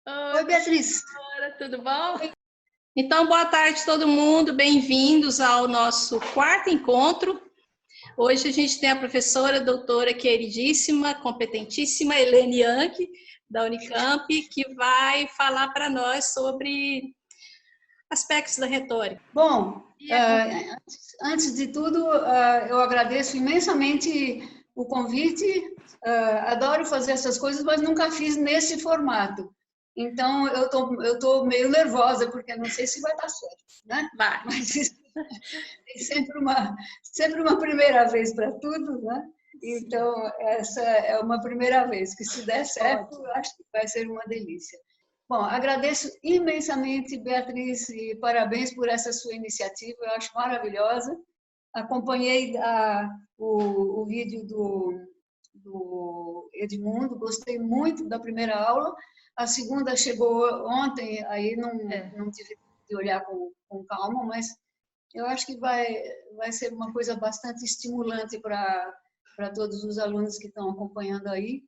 Oi, Beatriz. Oi, tudo bom? Então, boa tarde todo mundo, bem-vindos ao nosso quarto encontro. Hoje a gente tem a professora, doutora queridíssima, competentíssima, Helene Yankee, da Unicamp, que vai falar para nós sobre aspectos da retórica. Bom, antes de tudo, eu agradeço imensamente o convite. Adoro fazer essas coisas, mas nunca fiz nesse formato. Então, eu tô meio nervosa, porque não sei se vai dar certo, né? Vai. Mas tem sempre uma primeira vez para tudo, né? Então, essa é uma primeira vez, que se der certo, eu acho que vai ser uma delícia. Bom, agradeço imensamente, Beatriz, e parabéns por essa sua iniciativa, eu acho maravilhosa. Acompanhei o vídeo do Edmundo, gostei muito da primeira aula. A segunda chegou ontem, aí não tive de olhar com calma, mas eu acho que vai ser uma coisa bastante estimulante para todos os alunos que estão acompanhando aí.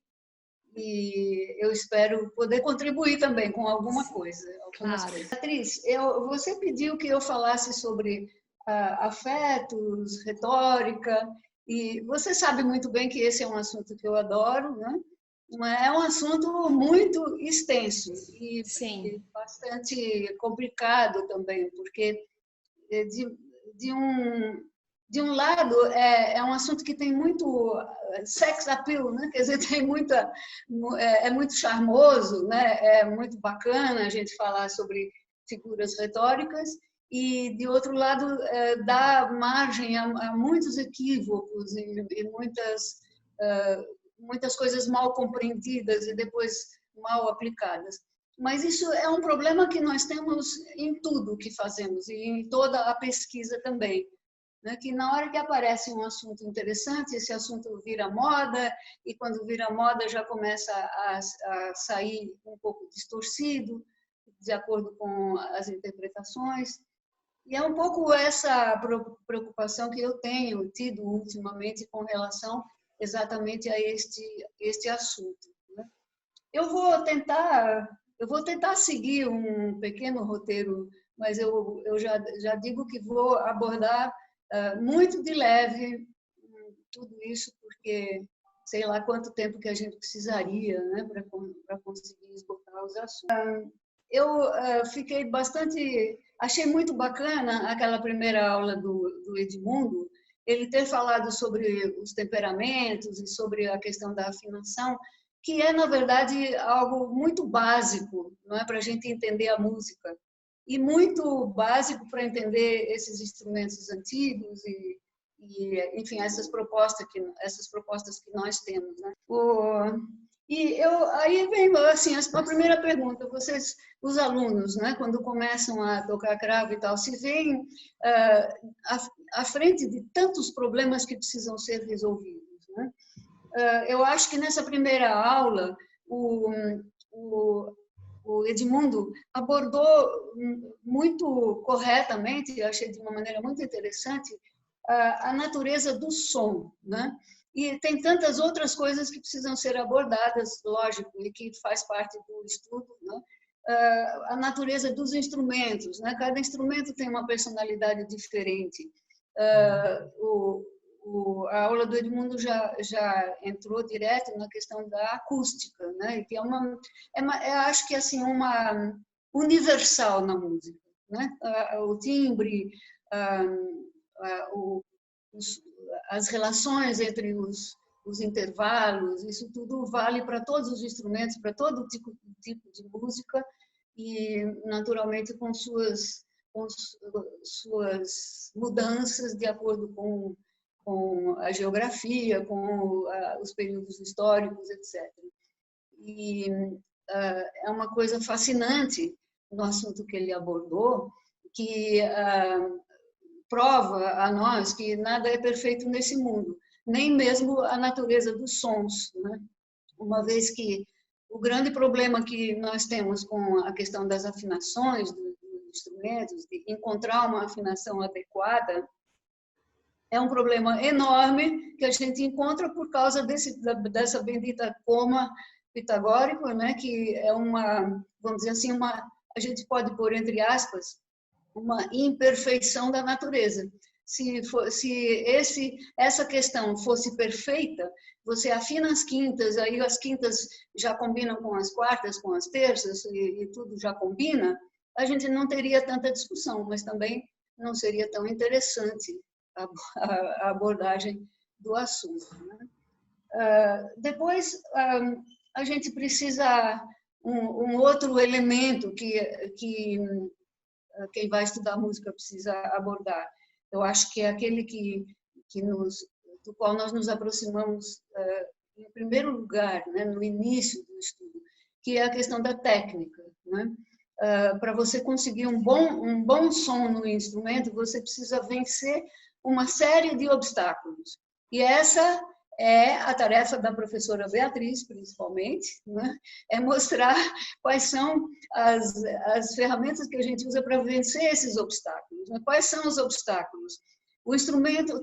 E eu espero poder contribuir também com alguma coisa. Claro. Beatriz, você pediu que eu falasse sobre afetos, retórica, e você sabe muito bem que esse é um assunto que eu adoro, né? Mas é um assunto muito extenso e bastante complicado também, porque de um lado é um assunto que tem muito sex appeal, né? Quer dizer, tem é muito charmoso, né? É muito bacana a gente falar sobre figuras retóricas, e de outro lado dá margem a muitos equívocos e muitas coisas mal compreendidas e depois mal aplicadas. Mas isso é um problema que nós temos em tudo que fazemos e em toda a pesquisa também, né? Que na hora que aparece um assunto interessante, esse assunto vira moda, e quando vira moda já começa a sair um pouco distorcido, de acordo com as interpretações. E é um pouco essa preocupação que eu tenho tido ultimamente com relação exatamente a este assunto, né? Eu vou tentar seguir um pequeno roteiro, mas eu já digo que vou abordar muito de leve tudo isso, porque sei lá quanto tempo que a gente precisaria, né, para conseguir esgotar os assuntos. Eu achei muito bacana aquela primeira aula do Edmundo, ele ter falado sobre os temperamentos e sobre a questão da afinação, que é, na verdade, algo muito básico, não é, para a gente entender a música, e muito básico para entender esses instrumentos antigos e enfim, essas propostas que nós temos, né? Aí vem assim, a primeira pergunta: vocês, os alunos, né, quando começam a tocar cravo e tal, se veem à frente de tantos problemas que precisam ser resolvidos, né? Eu acho que nessa primeira aula o Edmundo abordou muito corretamente, eu achei de uma maneira muito interessante, a natureza do som, né? E tem tantas outras coisas que precisam ser abordadas, lógico, e que faz parte do estudo, né? A natureza dos instrumentos, né? Cada instrumento tem uma personalidade diferente. A aula do Edmundo já entrou direto na questão da acústica, né? Que eu acho que assim uma universal na música, né? O timbre, as relações entre os intervalos, isso tudo vale para todos os instrumentos, para todo tipo de música, e naturalmente com suas mudanças de acordo com a geografia, com os períodos históricos, etc. E é uma coisa fascinante no assunto que ele abordou, que prova a nós que nada é perfeito nesse mundo, nem mesmo a natureza dos sons, né? Uma vez que o grande problema que nós temos com a questão das afinações dos instrumentos, de encontrar uma afinação adequada, é um problema enorme que a gente encontra por causa dessa bendita coma pitagórico, né, que é uma, vamos dizer assim, a gente pode pôr entre aspas, uma imperfeição da natureza. Se essa questão fosse perfeita, você afina as quintas, aí as quintas já combinam com as quartas, com as terças, e tudo já combina, a gente não teria tanta discussão, mas também não seria tão interessante a abordagem do assunto, né? Depois, a gente precisa um outro elemento que quem vai estudar música precisa abordar. Eu acho que é aquele do qual nós nos aproximamos em primeiro lugar, né, no início do estudo, que é a questão da técnica, né? Para você conseguir um bom som no instrumento, você precisa vencer uma série de obstáculos. E essa é a tarefa da professora Beatriz, principalmente, né? É mostrar quais são as ferramentas que a gente usa para vencer esses obstáculos. Né? Quais são os obstáculos?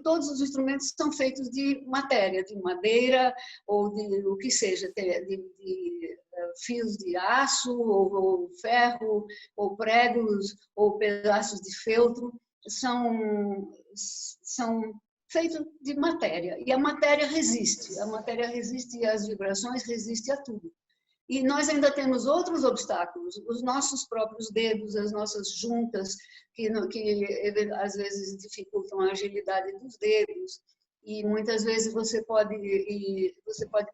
Todos os instrumentos são feitos de matéria, de madeira ou de o que seja, de fios de aço, ou ferro, ou pregos, ou pedaços de feltro, são feitos de matéria. E a matéria resiste às vibrações, resiste a tudo. E nós ainda temos outros obstáculos, os nossos próprios dedos, as nossas juntas, que às vezes dificultam a agilidade dos dedos. E muitas vezes você pode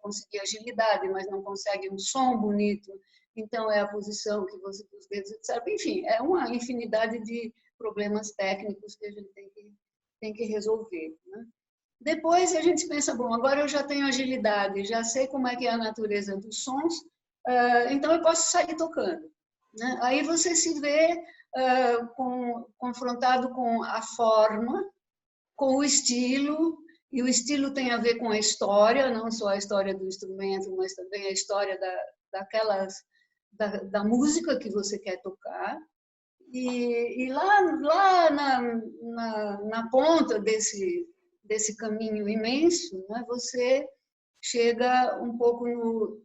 conseguir agilidade, mas não consegue um som bonito. Então é a posição que você os dedos, etc. Enfim, é uma infinidade de problemas técnicos que a gente tem que resolver, né? Depois a gente pensa, bom, agora eu já tenho agilidade, já sei como é que é a natureza dos sons, então eu posso sair tocando, né? Aí você se vê confrontado com a forma, com o estilo, e o estilo tem a ver com a história, não só a história do instrumento, mas também a história da música que você quer tocar. E lá na ponta desse caminho imenso, né, você chega um pouco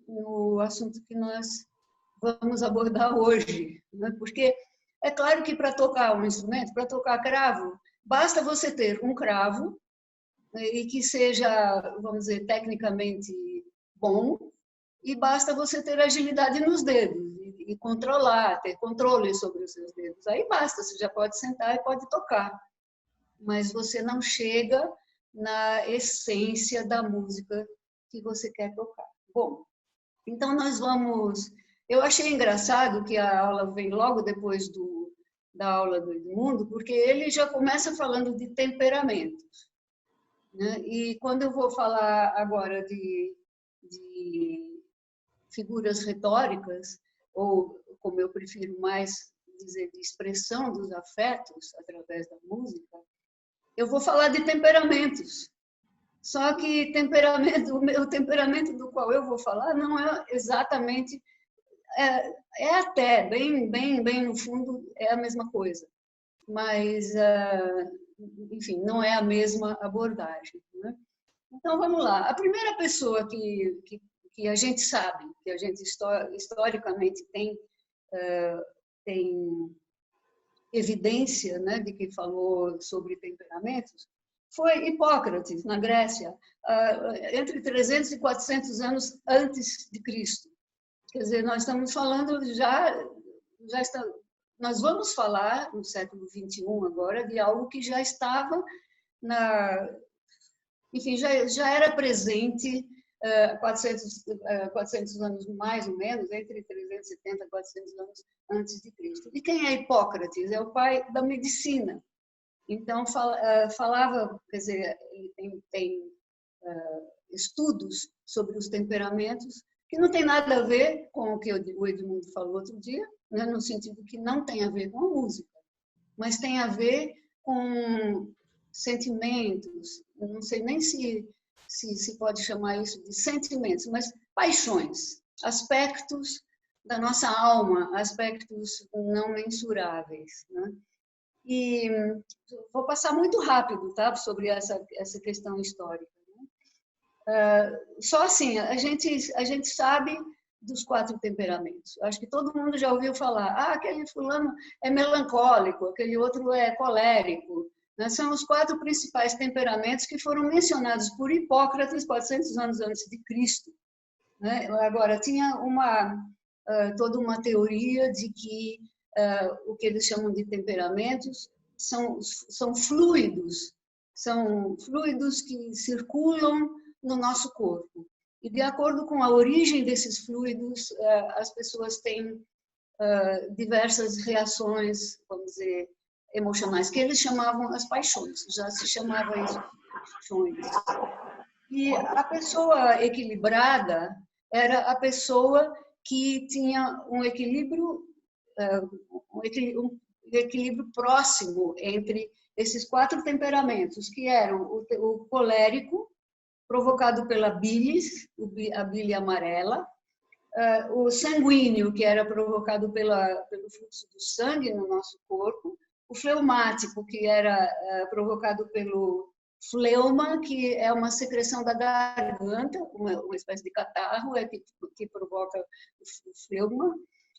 no assunto que nós vamos abordar hoje, né? Porque é claro que para tocar um instrumento, para tocar cravo, basta você ter um cravo, né, e que seja, vamos dizer, tecnicamente bom, e basta você ter agilidade nos dedos e controlar, ter controle sobre os seus dedos. Aí basta, você já pode sentar e pode tocar, mas você não chega na essência da música que você quer tocar. Bom, então nós vamos... Eu achei engraçado que a aula vem logo depois da aula do Edmundo, porque ele já começa falando de temperamentos, né? E quando eu vou falar agora de figuras retóricas, ou como eu prefiro mais dizer, de expressão dos afetos através da música, eu vou falar de temperamentos. Só que o temperamento do qual eu vou falar não é exatamente, até, bem no fundo, é a mesma coisa. Mas, enfim, não é a mesma abordagem, né? Então, vamos lá. A primeira pessoa que a gente sabe, que a gente historicamente tem evidência, né, de que falou sobre temperamentos, foi Hipócrates, na Grécia, entre 300 e 400 anos antes de Cristo. Quer dizer, nós estamos falando nós vamos falar no século XXI agora de algo que já estava enfim, já era presente 400 anos mais ou menos, entre 370 e 400 anos antes de Cristo. E quem é Hipócrates? É o pai da medicina. Então, falava, quer dizer, ele tem estudos sobre os temperamentos que não tem nada a ver com o que o Edmundo falou outro dia, né, no sentido que não tem a ver com a música, mas tem a ver com sentimentos, não sei nem se pode chamar isso de sentimentos, mas paixões, aspectos da nossa alma, aspectos não mensuráveis, né? E vou passar muito rápido, tá, sobre essa questão histórica, né? Só assim, a gente sabe dos 4 temperamentos. Acho que todo mundo já ouviu falar, aquele fulano é melancólico, aquele outro é colérico. São os 4 principais temperamentos que foram mencionados por Hipócrates 400 anos antes de Cristo. Agora, tinha toda uma teoria de que o que eles chamam de temperamentos são fluidos que circulam no nosso corpo. E, de acordo com a origem desses fluidos, as pessoas têm diversas reações, vamos dizer, emocionais, que eles chamavam as paixões, já se chamava isso de paixões. E a pessoa equilibrada era a pessoa que tinha um equilíbrio próximo entre esses 4 temperamentos, que eram o colérico, provocado pela bilis, a bile amarela, o sanguíneo, que era provocado pelo fluxo do sangue no nosso corpo, o fleumático, que era provocado pelo fleuma, que é uma secreção da garganta, uma espécie de catarro, que provoca o fleuma,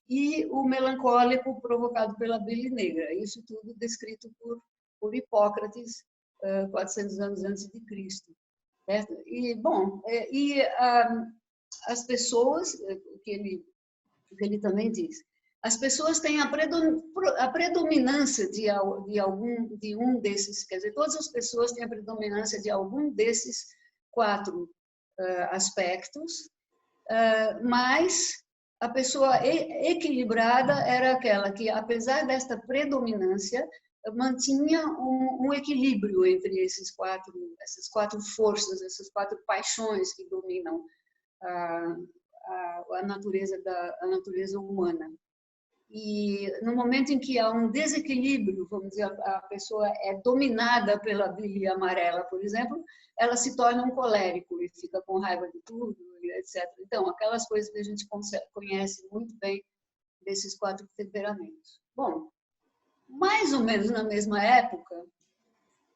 e o melancólico, provocado pela bile negra. Isso tudo descrito por Hipócrates, 400 anos antes de Cristo. Certo? E, bom, as pessoas, o que ele também diz, as pessoas têm a predominância de um desses, quer dizer, todas as pessoas têm a predominância de algum desses 4 aspectos, mas a pessoa equilibrada era aquela que, apesar desta predominância, mantinha um equilíbrio entre essas 4 forças, essas 4 paixões que dominam a natureza humana. E no momento em que há um desequilíbrio, vamos dizer, a pessoa é dominada pela bile amarela, por exemplo, ela se torna um colérico e fica com raiva de tudo, etc. Então, aquelas coisas que a gente conhece muito bem desses 4 temperamentos. Bom, mais ou menos na mesma época,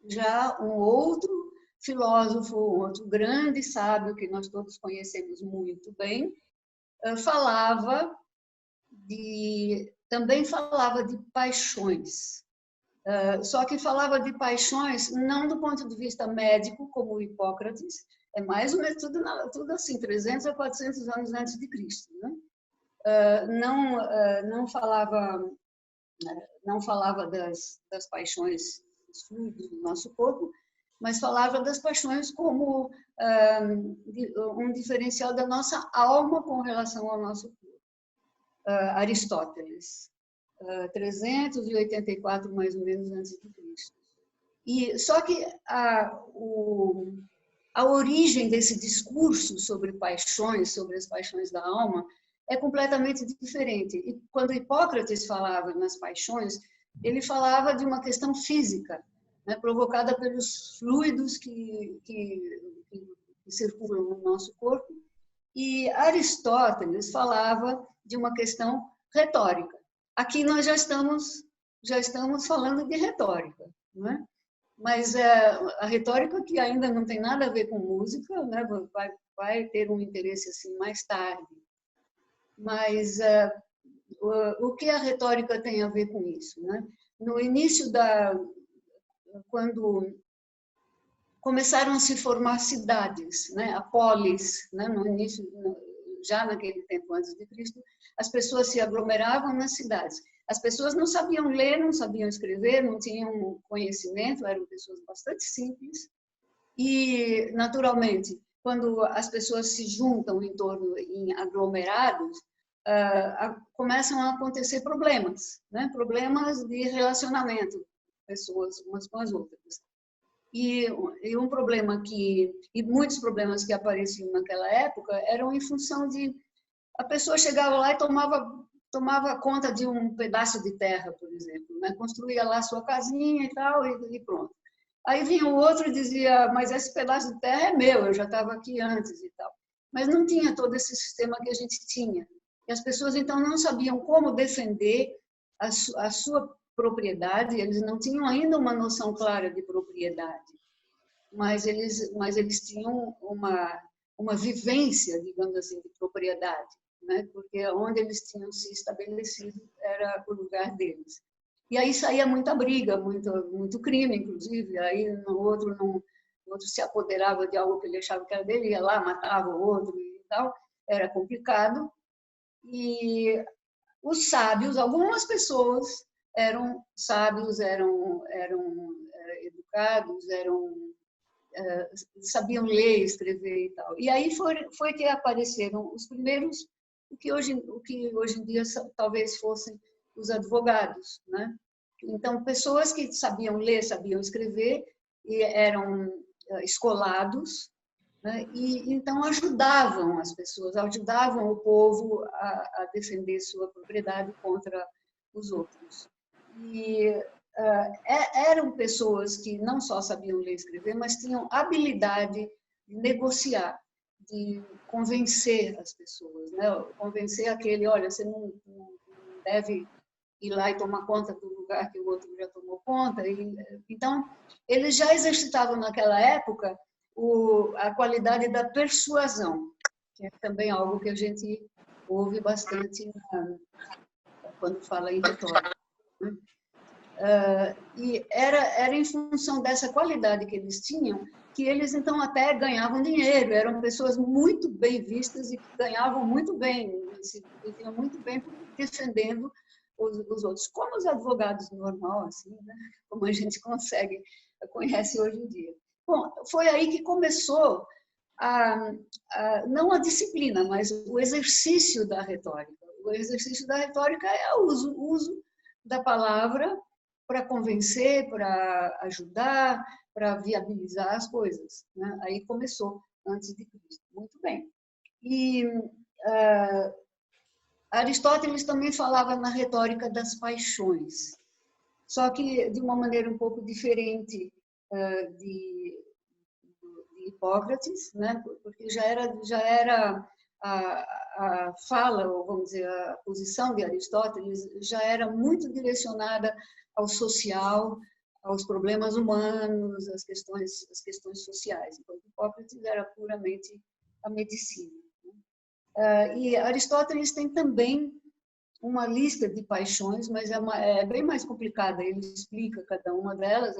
já um outro filósofo, um outro grande sábio que nós todos conhecemos muito bem, também falava de paixões. Só que falava de paixões não do ponto de vista médico, como Hipócrates, é mais ou menos tudo assim, 300 a 400 anos antes de Cristo. Não falava das paixões, dos fluidos do nosso corpo, mas falava das paixões como um diferencial da nossa alma com relação ao nosso corpo. Aristóteles, 384 mais ou menos antes de Cristo. E só que a origem desse discurso sobre paixões, sobre as paixões da alma, é completamente diferente. E quando Hipócrates falava nas paixões, ele falava de uma questão física, provocada pelos fluidos que circulam no nosso corpo. E Aristóteles falava de uma questão retórica. Aqui nós já estamos falando de retórica, não é? Mas a retórica, que ainda não tem nada a ver com música, né? vai ter um interesse assim mais tarde. Mas o que a retórica tem a ver com isso, né? No início quando começaram a se formar cidades, né? A polis, né? No início, já naquele tempo antes de Cristo, as pessoas se aglomeravam nas cidades. As pessoas não sabiam ler, não sabiam escrever, não tinham conhecimento, eram pessoas bastante simples. E, naturalmente, quando as pessoas se juntam em aglomerados, começam a acontecer problemas, né? Problemas de relacionamento, pessoas umas com as outras. E um problema e muitos problemas que apareciam naquela época eram em função de a pessoa chegava lá e tomava conta de um pedaço de terra, por exemplo, né? Construía lá sua casinha e tal, e pronto. Aí vinha o outro e dizia, mas esse pedaço de terra é meu, eu já estava aqui antes e tal. Mas não tinha todo esse sistema que a gente tinha. E as pessoas, então, não sabiam como defender a sua propriedade, eles não tinham ainda uma noção clara de propriedade, mas eles tinham uma vivência, digamos assim, de propriedade. né? Porque onde eles tinham se estabelecido era o lugar deles. E aí saía muita briga, muito crime, inclusive. Aí o outro se apoderava de algo que ele achava que era dele, ia lá, matava o outro e tal. Era complicado. E os sábios, algumas pessoas eram sábios, eram educados, sabiam ler, escrever e tal. E aí foi que apareceram os primeiros, o que hoje em dia talvez fossem os advogados, né? Então, pessoas que sabiam ler, sabiam escrever, e eram escolados, né? E então ajudavam as pessoas, ajudavam o povo a defender sua propriedade contra os outros. E eram pessoas que não só sabiam ler e escrever, mas tinham habilidade de negociar, de convencer as pessoas, né? Convencer aquele, olha, você não deve ir lá e tomar conta do lugar que o outro já tomou conta. Então, eles já exercitavam naquela época a qualidade da persuasão, que é também algo que a gente ouve bastante quando fala em retórica. E era em função dessa qualidade que eles tinham que eles então até ganhavam dinheiro, eram pessoas muito bem vistas e que ganhavam muito bem, se viviam muito bem defendendo os outros, como os advogados normal, assim, né? Como a gente conhece hoje em dia. Bom, foi aí que começou não a disciplina, mas o exercício da retórica. O exercício da retórica é o uso da palavra para convencer, para ajudar, para viabilizar as coisas, né? Aí começou, antes de Cristo. Muito bem. E Aristóteles também falava na retórica das paixões, só que de uma maneira um pouco diferente de Hipócrates, né? Porque já era a fala, ou vamos dizer, a posição de Aristóteles já era muito direcionada ao social, aos problemas humanos, às questões sociais. Enquanto Hipócrates era puramente a medicina. E Aristóteles tem também uma lista de paixões, mas é bem mais complicada. Ele explica cada uma delas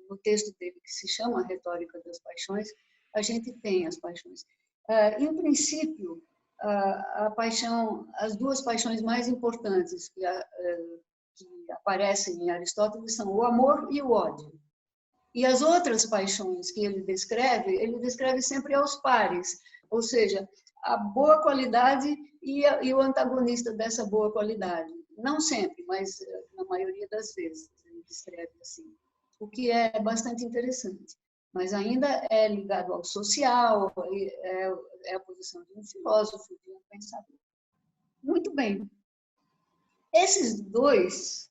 no texto dele, que se chama A Retórica das Paixões. A gente tem as paixões. Em princípio, as duas paixões mais importantes que aparecem em Aristóteles são o amor e o ódio. E as outras paixões que ele descreve sempre aos pares, ou seja, a boa qualidade e o antagonista dessa boa qualidade. Não sempre, mas na maioria das vezes ele descreve assim, o que é bastante interessante. Mas ainda é ligado ao social, é a posição de um filósofo, de um pensador. Muito bem. Esses dois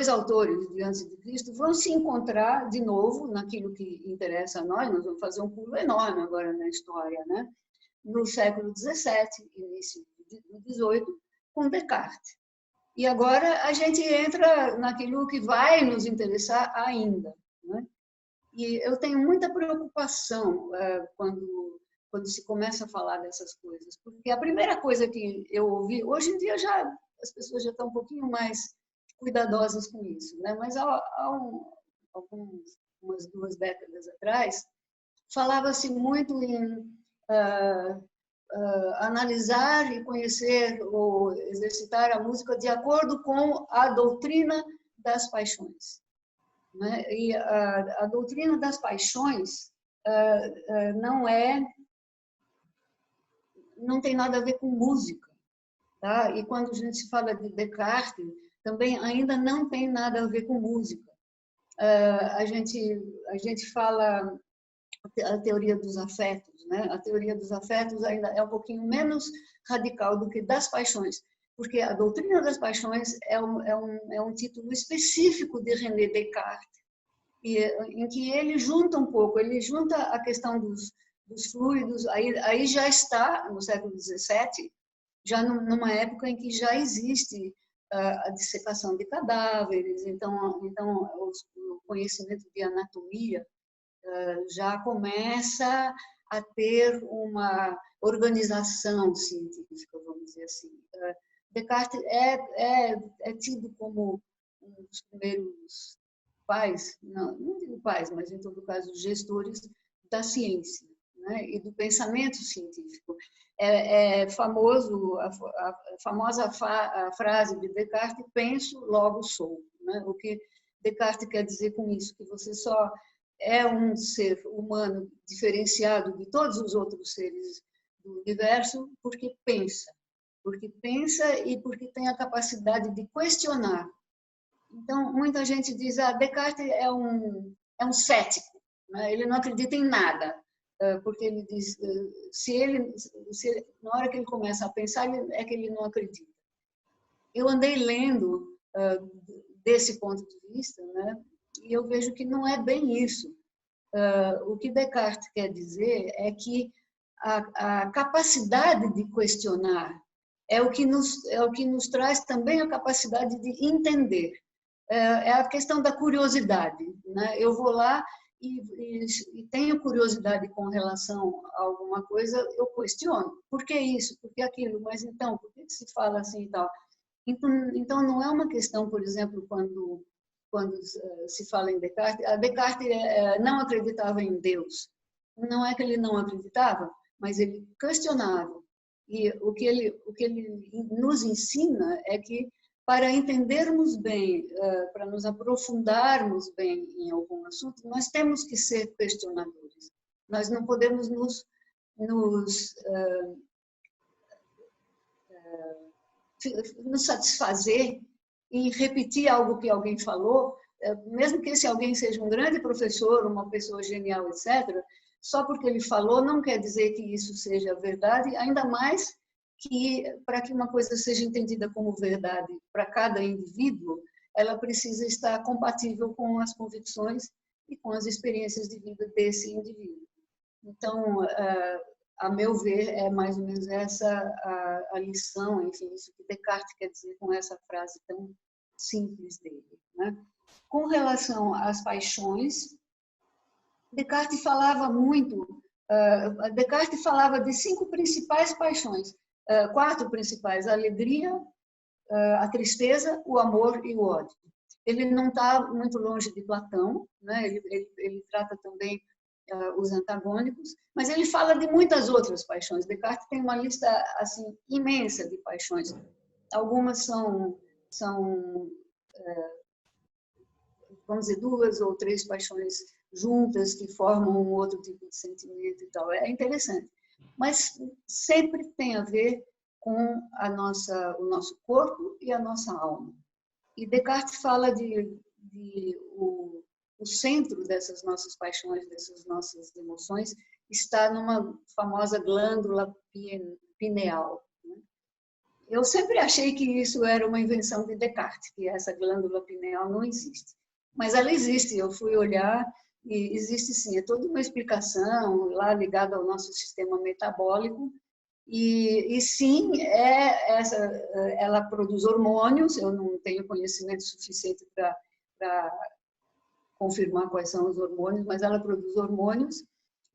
autores de Antes de Cristo vão se encontrar de novo naquilo que interessa a nós vamos fazer um pulo enorme agora na história, né? No século XVII, início do XVIII, com Descartes. E agora a gente entra naquilo que vai nos interessar ainda, né? E eu tenho muita preocupação quando se começa a falar dessas coisas, porque a primeira coisa que eu ouvi, hoje em dia as pessoas já estão um pouquinho mais cuidadosas com isso, né? Mas há umas 2 décadas atrás, falava-se muito em analisar e conhecer ou exercitar a música de acordo com a doutrina das paixões, né? E a doutrina das paixões não tem nada a ver com música, tá? E quando a gente fala de Descartes, também ainda não tem nada a ver com música. A gente fala a teoria dos afetos, né? A teoria dos afetos ainda é um pouquinho menos radical do que das paixões, porque a doutrina das paixões é um título específico de René Descartes, em que ele junta um pouco, ele junta a questão dos fluidos, aí já está no século XVII, já numa época em que já existe a dissecação de cadáveres, então o conhecimento de anatomia já começa a ter uma organização científica, vamos dizer assim. Descartes é tido como um dos primeiros pais, não digo pais, mas em todo caso gestores da ciência, né, e do pensamento científico. É famoso a famosa frase de Descartes: penso, logo sou. Né? O que Descartes quer dizer com isso? Que você só é um ser humano diferenciado de todos os outros seres do universo porque pensa e porque tem a capacidade de questionar. Então, muita gente diz: Descartes é um cético, né? Ele não acredita em nada, porque ele diz, na hora que ele começa a pensar, é que ele não acredita. Eu andei lendo desse ponto de vista, né? E eu vejo que não é bem isso. O que Descartes quer dizer é que a capacidade de questionar é o que nos traz também a capacidade de entender. É a questão da curiosidade, né? Eu vou lá e tenho curiosidade com relação a alguma coisa, eu questiono. Por que isso? Por que aquilo? Mas então, por que se fala assim e tal? Então não é uma questão, por exemplo, quando se fala em Descartes, Descartes não acreditava em Deus. Não é que ele não acreditava, mas ele questionava. E o que ele nos ensina é que, para entendermos bem, para nos aprofundarmos bem em algum assunto, nós temos que ser questionadores. Nós não podemos nos satisfazer em repetir algo que alguém falou, mesmo que esse alguém seja um grande professor, uma pessoa genial, etc., só porque ele falou não quer dizer que isso seja verdade, ainda mais que, para que uma coisa seja entendida como verdade para cada indivíduo, ela precisa estar compatível com as convicções e com as experiências de vida desse indivíduo. Então, a meu ver, é mais ou menos essa a lição, enfim, isso que Descartes quer dizer com essa frase tão simples dele, né? Com relação às paixões, Descartes falava muito, Descartes falava de 5 principais paixões, 4 principais: a alegria, a tristeza, o amor e o ódio. Ele não está muito longe de Platão, né? Ele trata também os antagônicos, mas ele fala de muitas outras paixões. Descartes tem uma lista assim imensa de paixões. Algumas são vamos dizer, 2 ou 3 paixões juntas que formam um outro tipo de sentimento e tal. É interessante, mas sempre tem a ver com o nosso corpo e a nossa alma. E Descartes fala o centro dessas nossas paixões, dessas nossas emoções, está numa famosa glândula pineal. Eu sempre achei que isso era uma invenção de Descartes, que essa glândula pineal não existe. Mas ela existe, eu fui olhar e existe sim, é toda uma explicação lá ligada ao nosso sistema metabólico. E sim, ela produz hormônios, eu não tenho conhecimento suficiente para confirmar quais são os hormônios, mas ela produz hormônios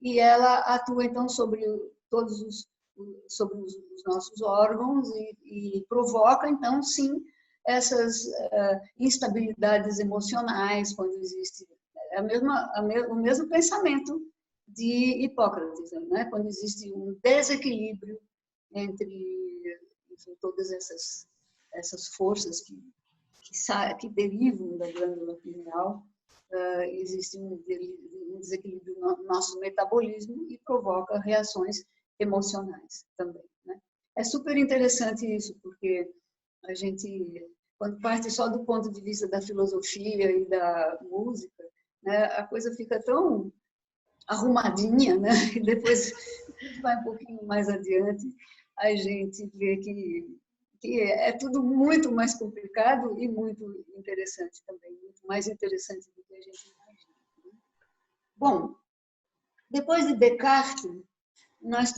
e ela atua então sobre os nossos órgãos e provoca então sim essas instabilidades emocionais quando existe o mesmo pensamento de Hipócrates, né? Quando existe um desequilíbrio entre enfim, todas essas forças que derivam da glândula pineal, existe um desequilíbrio no nosso metabolismo e provoca reações emocionais também, né? É super interessante isso, porque a gente, quando parte só do ponto de vista da filosofia e da música, né, a coisa fica tão arrumadinha, né? E depois vai um pouquinho mais adiante, a gente vê que é tudo muito mais complicado e muito interessante também, muito mais interessante do que a gente imagina. Bom, depois de Descartes, nós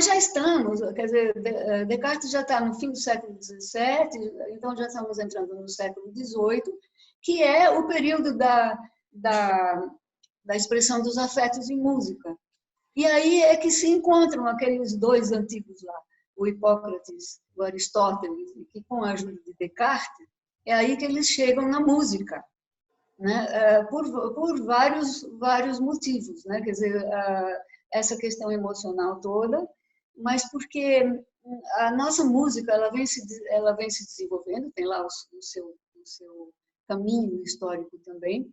já estamos, quer dizer, Descartes já está no fim do século XVII, então já estamos entrando no século XVIII, que é o período da expressão dos afetos em música. E aí é que se encontram aqueles dois antigos lá, o Hipócrates, o Aristóteles, que com a ajuda de Descartes, é aí que eles chegam na música, né? Por vários motivos, né? Quer dizer, essa questão emocional toda, mas porque a nossa música ela vem se desenvolvendo, tem lá o seu caminho histórico também.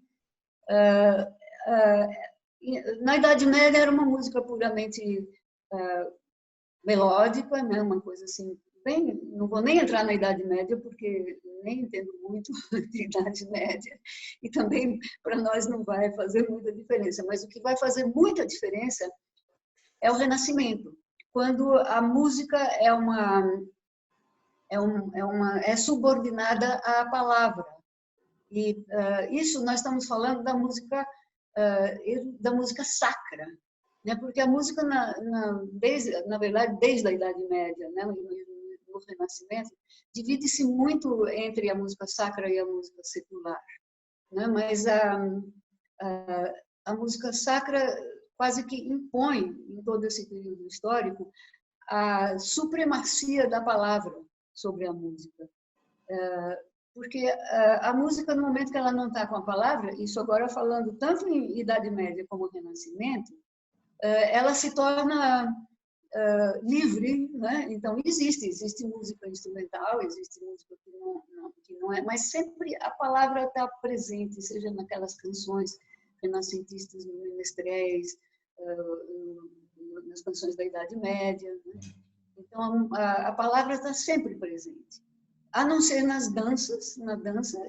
Na Idade Média era uma música puramente melódica, né? Uma coisa assim, bem, não vou nem entrar na Idade Média porque nem entendo muito de Idade Média e também para nós não vai fazer muita diferença, mas o que vai fazer muita diferença é o Renascimento, quando a música é subordinada à palavra. E isso nós estamos falando da música sacra, né? Porque a música na verdade desde a Idade Média, né, no Renascimento, divide-se muito entre a música sacra e a música secular, né? Mas a música sacra quase que impõe em todo esse período histórico a supremacia da palavra sobre a música. Porque a música, no momento que ela não está com a palavra, isso agora falando tanto em Idade Média como Renascimento, ela se torna livre, né? Então existe música instrumental, existe música que não é, mas sempre a palavra está presente, seja naquelas canções renascentistas, nos menestréis, nas canções da Idade Média, né? Então a palavra está sempre presente, a não ser na dança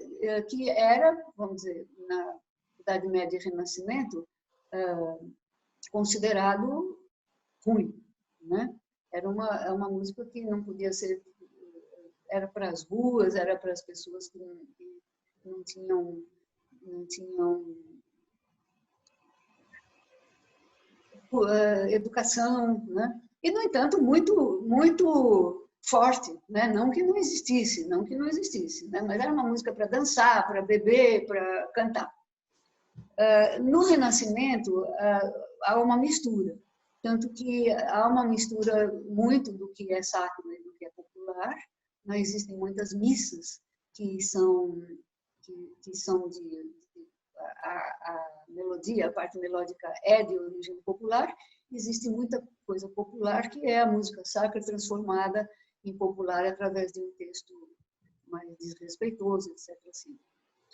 que era, vamos dizer, na Idade Média e Renascimento, considerado ruim, né? Era uma música que não podia ser, era para as ruas, era para as pessoas que não tinham educação, né? E no entanto muito forte, né? Não que não existisse, né? Mas era uma música para dançar, para beber, para cantar. No Renascimento há uma mistura, tanto que há uma mistura muito do que é sacro e do que é popular. Não existem muitas missas que são a melodia, a parte melódica é de origem popular. Existe muita coisa popular que é a música sacra transformada em popular através de um texto mais desrespeitoso, etc. Assim.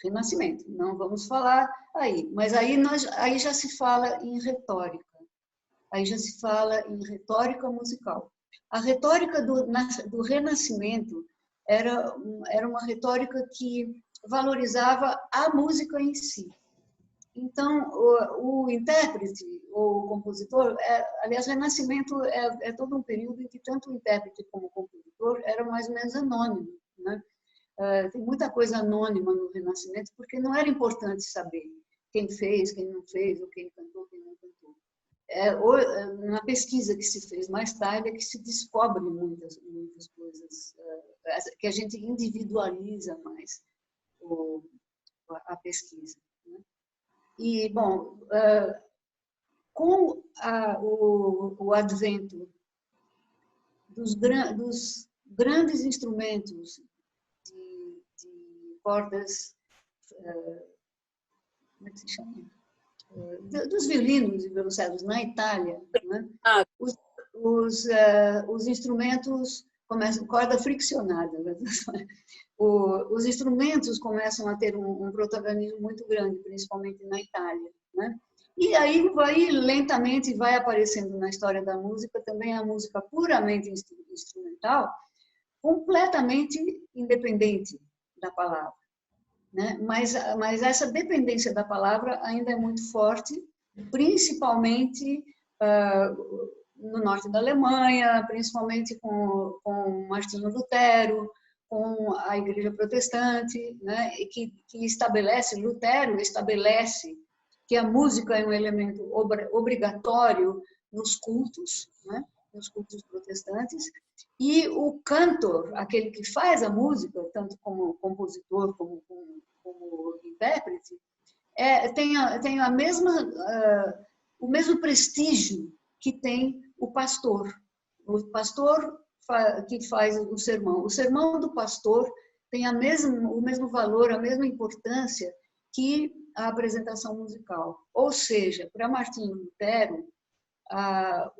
Renascimento, não vamos falar aí, mas aí já se fala em retórica, aí já se fala em retórica musical. A retórica do Renascimento era uma retórica que valorizava a música em si. Então, o intérprete ou o compositor, aliás, o Renascimento é todo um período em que tanto o intérprete como o compositor era mais ou menos anônimo, né? Tem muita coisa anônima no Renascimento, porque não era importante saber quem fez, quem não fez, ou quem cantou, quem não cantou. Na pesquisa que se fez mais tarde é que se descobre muitas coisas, que a gente individualiza mais a pesquisa. Né? E, bom, com o advento dos grandes instrumentos de cordas, como é que se chama? Dos violinos e violoncelos na Itália, né? Os instrumentos começam, corda friccionada, né? Os instrumentos começam a ter um protagonismo muito grande, principalmente na Itália, né? E aí lentamente vai aparecendo na história da música também a música puramente instrumental, completamente independente da palavra, né? Mas essa dependência da palavra ainda é muito forte, principalmente no norte da Alemanha, principalmente com Martinho Lutero, com a Igreja Protestante, né? Lutero estabelece que a música é um elemento obrigatório nos cultos, né? Nos cultos protestantes, e o cantor, aquele que faz a música, tanto como compositor como intérprete, tem o mesmo prestígio que tem o pastor que faz o sermão. O sermão do pastor tem o mesmo valor, a mesma importância que a apresentação musical. Ou seja, para Martinho Lutero, a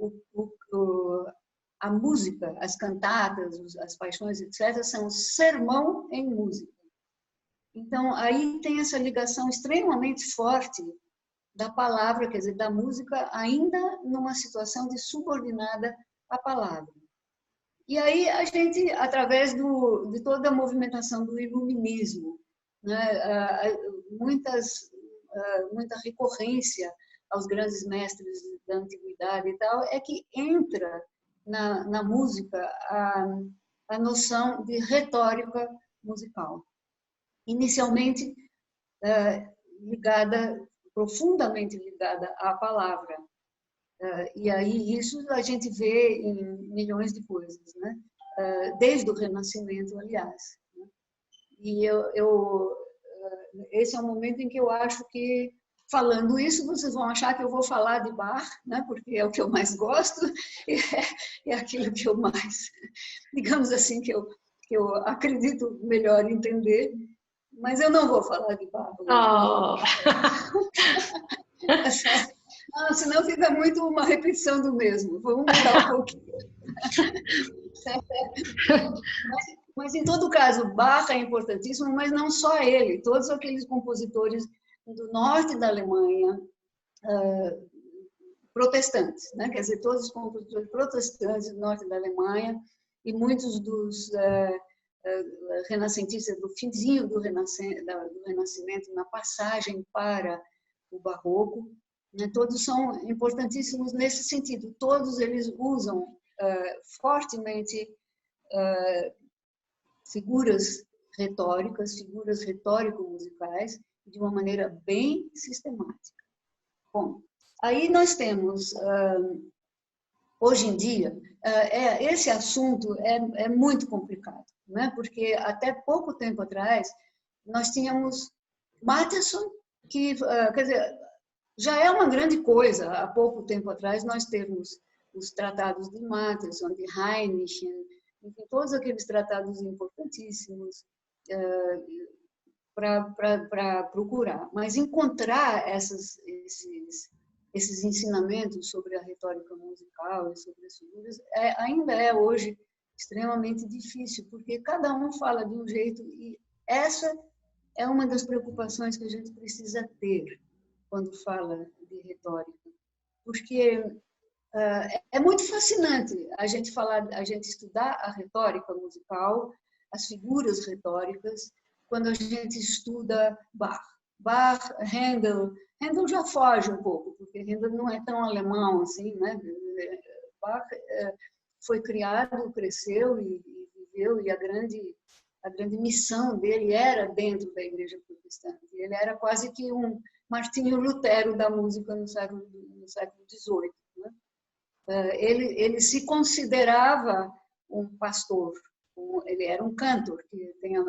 música, as cantatas, as paixões, etc., são sermão em música. Então, aí tem essa ligação extremamente forte da palavra, quer dizer, da música, ainda numa situação de subordinada à palavra. E aí a gente, através de toda a movimentação do iluminismo, né, muita recorrência aos grandes mestres da antiguidade e tal, é que entra na música a noção de retórica musical. Inicialmente profundamente ligada à palavra. E aí isso a gente vê em milhões de coisas, né? Desde o Renascimento, aliás. E esse é um momento em que eu acho que, falando isso, vocês vão achar que eu vou falar de Bach, né? Porque é o que eu mais gosto, é aquilo que eu mais, digamos assim, que eu acredito melhor entender, mas eu não vou falar de Bach. Oh. Não, senão fica muito uma repetição do mesmo. Vamos mudar um pouquinho. Mas, em todo caso, Bach é importantíssimo, mas não só ele. Todos aqueles compositores do norte da Alemanha, protestantes, né? Quer dizer, todos os compositores protestantes do norte da Alemanha e muitos dos renascentistas do finzinho do Renascimento, na passagem para o Barroco, né? Todos são importantíssimos nesse sentido. Todos eles usam fortemente figuras retóricas, figuras retórico-musicais, de uma maneira bem sistemática. Bom, aí nós temos, hoje em dia, esse assunto é muito complicado, né? Porque até pouco tempo atrás, nós tínhamos Mattheson, que, quer dizer, já é uma grande coisa, há pouco tempo atrás, nós temos os tratados de Mattheson, de Heinrich, enfim, todos aqueles tratados importantíssimos para procurar. Mas encontrar esses ensinamentos sobre a retórica musical e sobre as figuras ainda é hoje extremamente difícil, porque cada um fala de um jeito e essa é uma das preocupações que a gente precisa ter quando fala de retórica, porque é muito fascinante a gente estudar a retórica musical, as figuras retóricas, quando a gente estuda Bach, Handel já foge um pouco, porque Handel não é tão alemão assim, né? Bach foi criado, cresceu e viveu, e a grande missão dele era dentro da Igreja Protestante. Ele era quase que um Martinho Lutero da música no século XVIII. Né? Ele se considerava um pastor, ele era um cantor, que tem o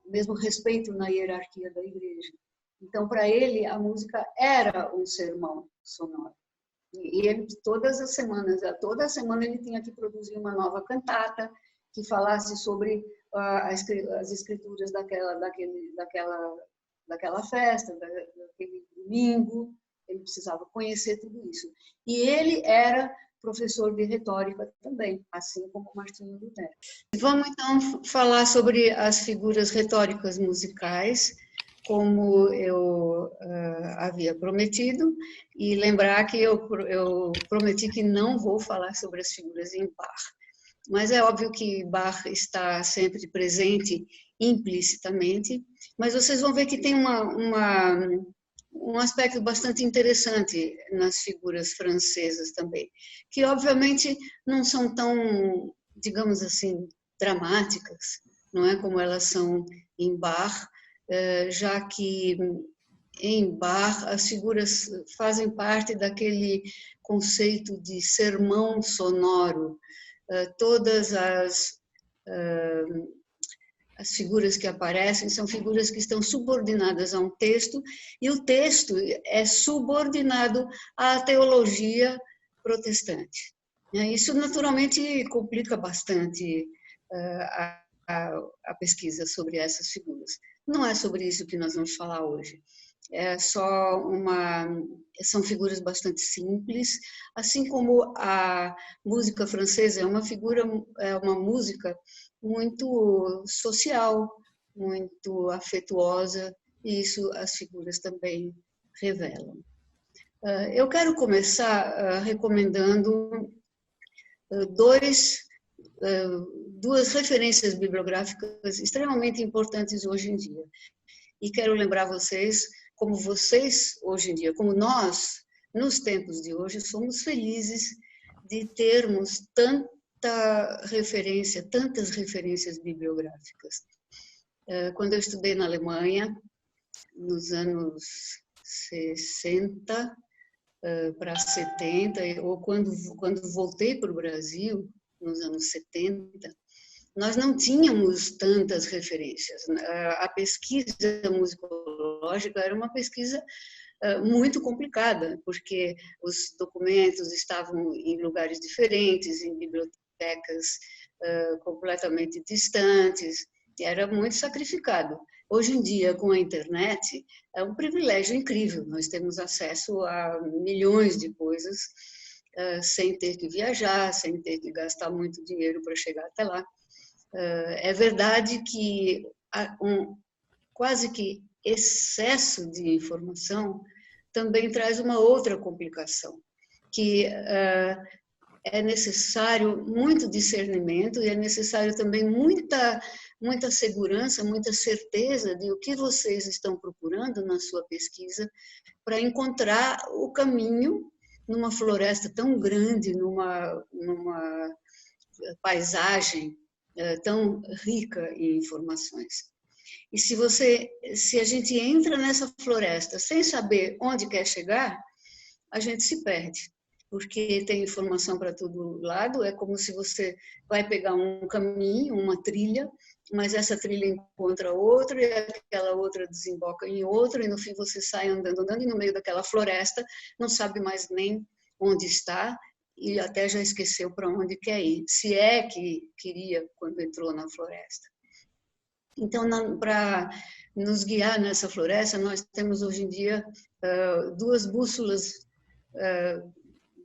mesmo respeito na hierarquia da Igreja. Então, para ele, a música era um sermão sonoro. E ele, toda semana ele tinha que produzir uma nova cantata que falasse sobre as escrituras daquela festa, daquele domingo. Ele precisava conhecer tudo isso. E ele era professor de retórica também, assim como Martinho Lutero. Vamos, então, falar sobre as figuras retóricas musicais, como eu havia prometido, e lembrar que eu prometi que não vou falar sobre as figuras em Bach. Mas é óbvio que Bach está sempre presente implicitamente, mas vocês vão ver que tem um aspecto bastante interessante nas figuras francesas também, que obviamente não são tão, digamos assim, dramáticas, não é como elas são em Bach, já que em Bach as figuras fazem parte daquele conceito de sermão sonoro. Todas as figuras que aparecem são figuras que estão subordinadas a um texto, e o texto é subordinado à teologia protestante. Isso, naturalmente, complica bastante a pesquisa sobre essas figuras. Não é sobre isso que nós vamos falar hoje. São figuras bastante simples, assim como a música francesa é uma música muito social, muito afetuosa, e isso as figuras também revelam. Eu quero começar recomendando duas referências bibliográficas extremamente importantes hoje em dia. E quero lembrar vocês, como vocês hoje em dia, como nós, nos tempos de hoje, somos felizes de termos tantas referências bibliográficas. Quando eu estudei na Alemanha, nos anos 60 para 70, ou quando voltei para o Brasil, nos anos 70, nós não tínhamos tantas referências. A pesquisa musicológica era uma pesquisa muito complicada, porque os documentos estavam em lugares diferentes, em bibliotecas completamente distantes, era muito sacrificado. Hoje em dia, com a internet, é um privilégio incrível, nós temos acesso a milhões de coisas, sem ter que viajar, sem ter que gastar muito dinheiro para chegar até lá. É verdade que quase que excesso de informação também traz uma outra complicação, que é necessário muito discernimento e é necessário também muita segurança, muita certeza de o que vocês estão procurando na sua pesquisa para encontrar o caminho numa floresta tão grande, numa paisagem tão rica em informações. E se a gente entra nessa floresta sem saber onde quer chegar, a gente se perde, porque tem informação para todo lado. É como se você vai pegar um caminho, uma trilha, mas essa trilha encontra outra, e aquela outra desemboca em outra, e no fim você sai andando, e no meio daquela floresta, não sabe mais nem onde está, e até já esqueceu para onde quer ir, se é que queria quando entrou na floresta. Então, para nos guiar nessa floresta, nós temos hoje em dia duas bússolas,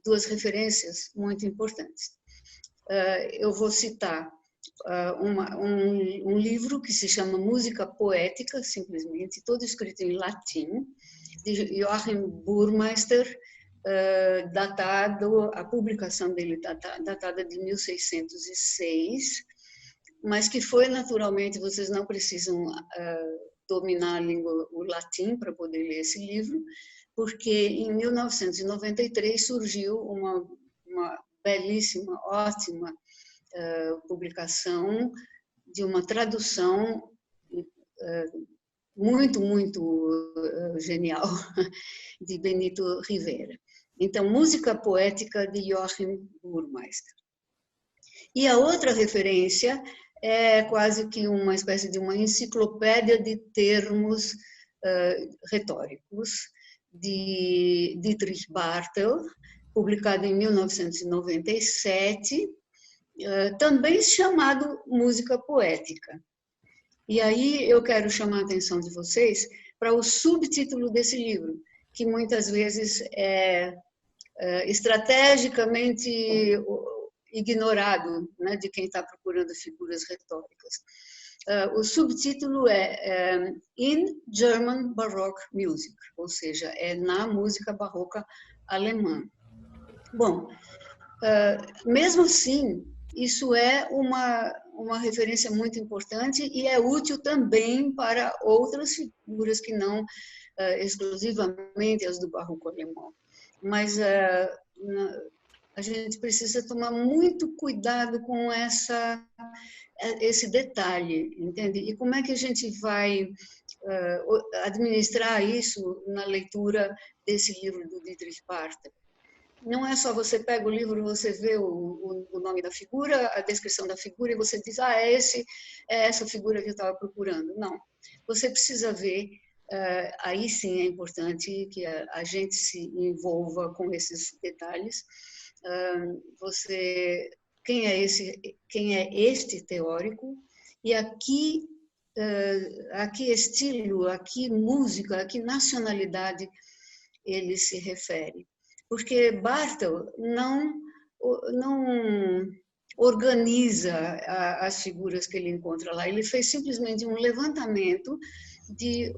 duas referências muito importantes. Eu vou citar um livro que se chama Música Poética, simplesmente, todo escrito em latim, de Joachim Burmeister, a publicação dele datada de 1606, mas que foi naturalmente, vocês não precisam dominar a língua, o latim, para poder ler esse livro, porque em 1993 surgiu uma belíssima, ótima publicação de uma tradução muito genial de Benito Rivera. Então, Música Poética de Joachim Burmeister. E a outra referência é quase que uma espécie de uma enciclopédia de termos retóricos de Dietrich Bartel, publicado em 1997, também chamado Música Poética. E aí eu quero chamar a atenção de vocês para o subtítulo desse livro, que muitas vezes é estrategicamente ignorado, né, de quem está procurando figuras retóricas. O subtítulo é In German Baroque Music, ou seja, é na música barroca alemã. Bom, mesmo assim, isso é uma referência muito importante e é útil também para outras figuras que não exclusivamente as do barroco alemão. Mas a gente precisa tomar muito cuidado com esse detalhe, entende? E como é que a gente vai administrar isso na leitura desse livro do Dietrich Bartel? Não é só você pega o livro, você vê o nome da figura, a descrição da figura, e você diz, ah, é essa figura que eu estava procurando. Não, você precisa ver, aí sim é importante que a gente se envolva com esses detalhes. Quem é este teórico, e aqui estilo, aqui música, aqui nacionalidade ele se refere. Porque Bartók não organiza as figuras que ele encontra lá, ele fez simplesmente um levantamento de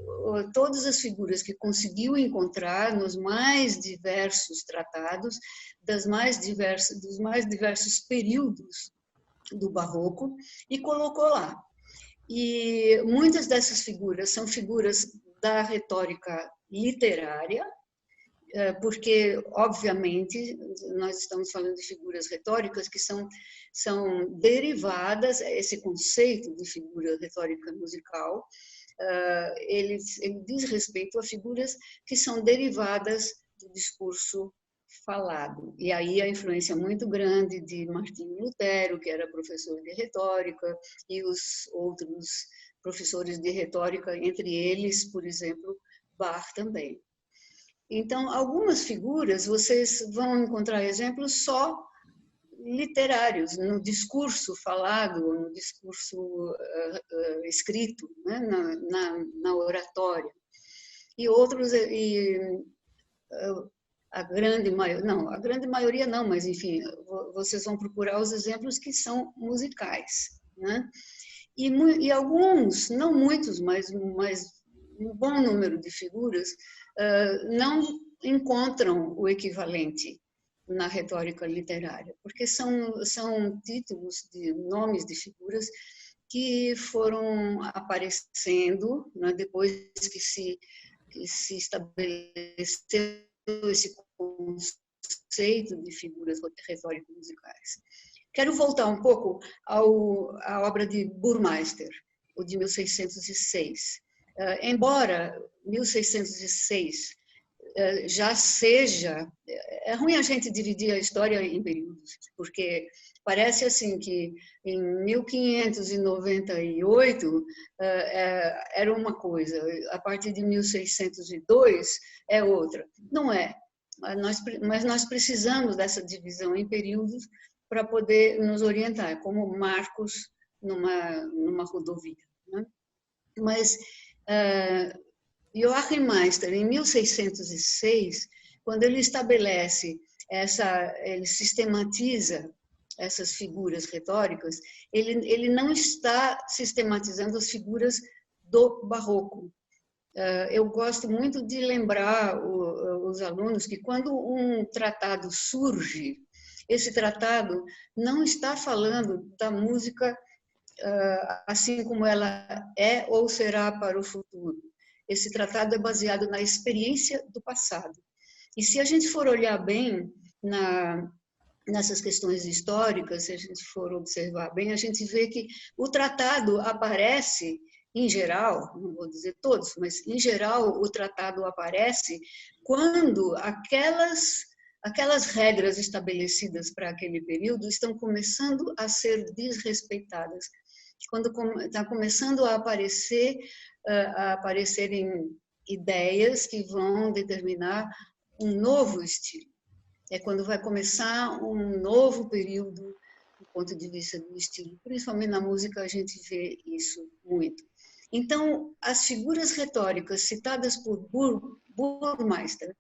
todas as figuras que conseguiu encontrar nos mais diversos tratados, dos mais diversos períodos do Barroco, e colocou lá. E muitas dessas figuras são figuras da retórica literária, porque, obviamente, nós estamos falando de figuras retóricas que são derivadas, esse conceito de figura retórica musical, ele diz respeito a figuras que são derivadas do discurso falado. E aí a influência muito grande de Martinho Lutero, que era professor de retórica, e os outros professores de retórica, entre eles, por exemplo, Bach também. Então, algumas figuras, vocês vão encontrar exemplos só literários, no discurso falado, no discurso escrito, né? na oratória. E outros, a grande maioria não, mas enfim, vocês vão procurar os exemplos que são musicais, né? E alguns, não muitos, mas um bom número de figuras não encontram o equivalente na retórica literária, porque são títulos de nomes de figuras que foram aparecendo, né, depois que se estabeleceu esse conceito de figuras retóricas musicais. Quero voltar um pouco à obra de Burmeister, o de 1606. Embora 1606 já seja... É ruim a gente dividir a história em períodos, porque parece assim que em 1598 era uma coisa, a partir de 1602 é outra. Não é, mas nós precisamos dessa divisão em períodos para poder nos orientar, como marcos numa rodovia, né? Mas Joachim Meister, em 1606, quando ele estabelece ele sistematiza essas figuras retóricas, ele não está sistematizando as figuras do Barroco. Eu gosto muito de lembrar os alunos que quando um tratado surge, esse tratado não está falando da música assim como ela é ou será para o futuro. Esse tratado é baseado na experiência do passado. E se a gente for olhar bem nessas questões históricas, se a gente for observar bem, a gente vê que o tratado aparece, em geral, não vou dizer todos, mas em geral o tratado aparece quando aquelas regras estabelecidas para aquele período estão começando a ser desrespeitadas, quando está começando a aparecerem ideias que vão determinar um novo estilo. É quando vai começar um novo período do ponto de vista do estilo. Principalmente na música a gente vê isso muito. Então, as figuras retóricas citadas por Burmeister,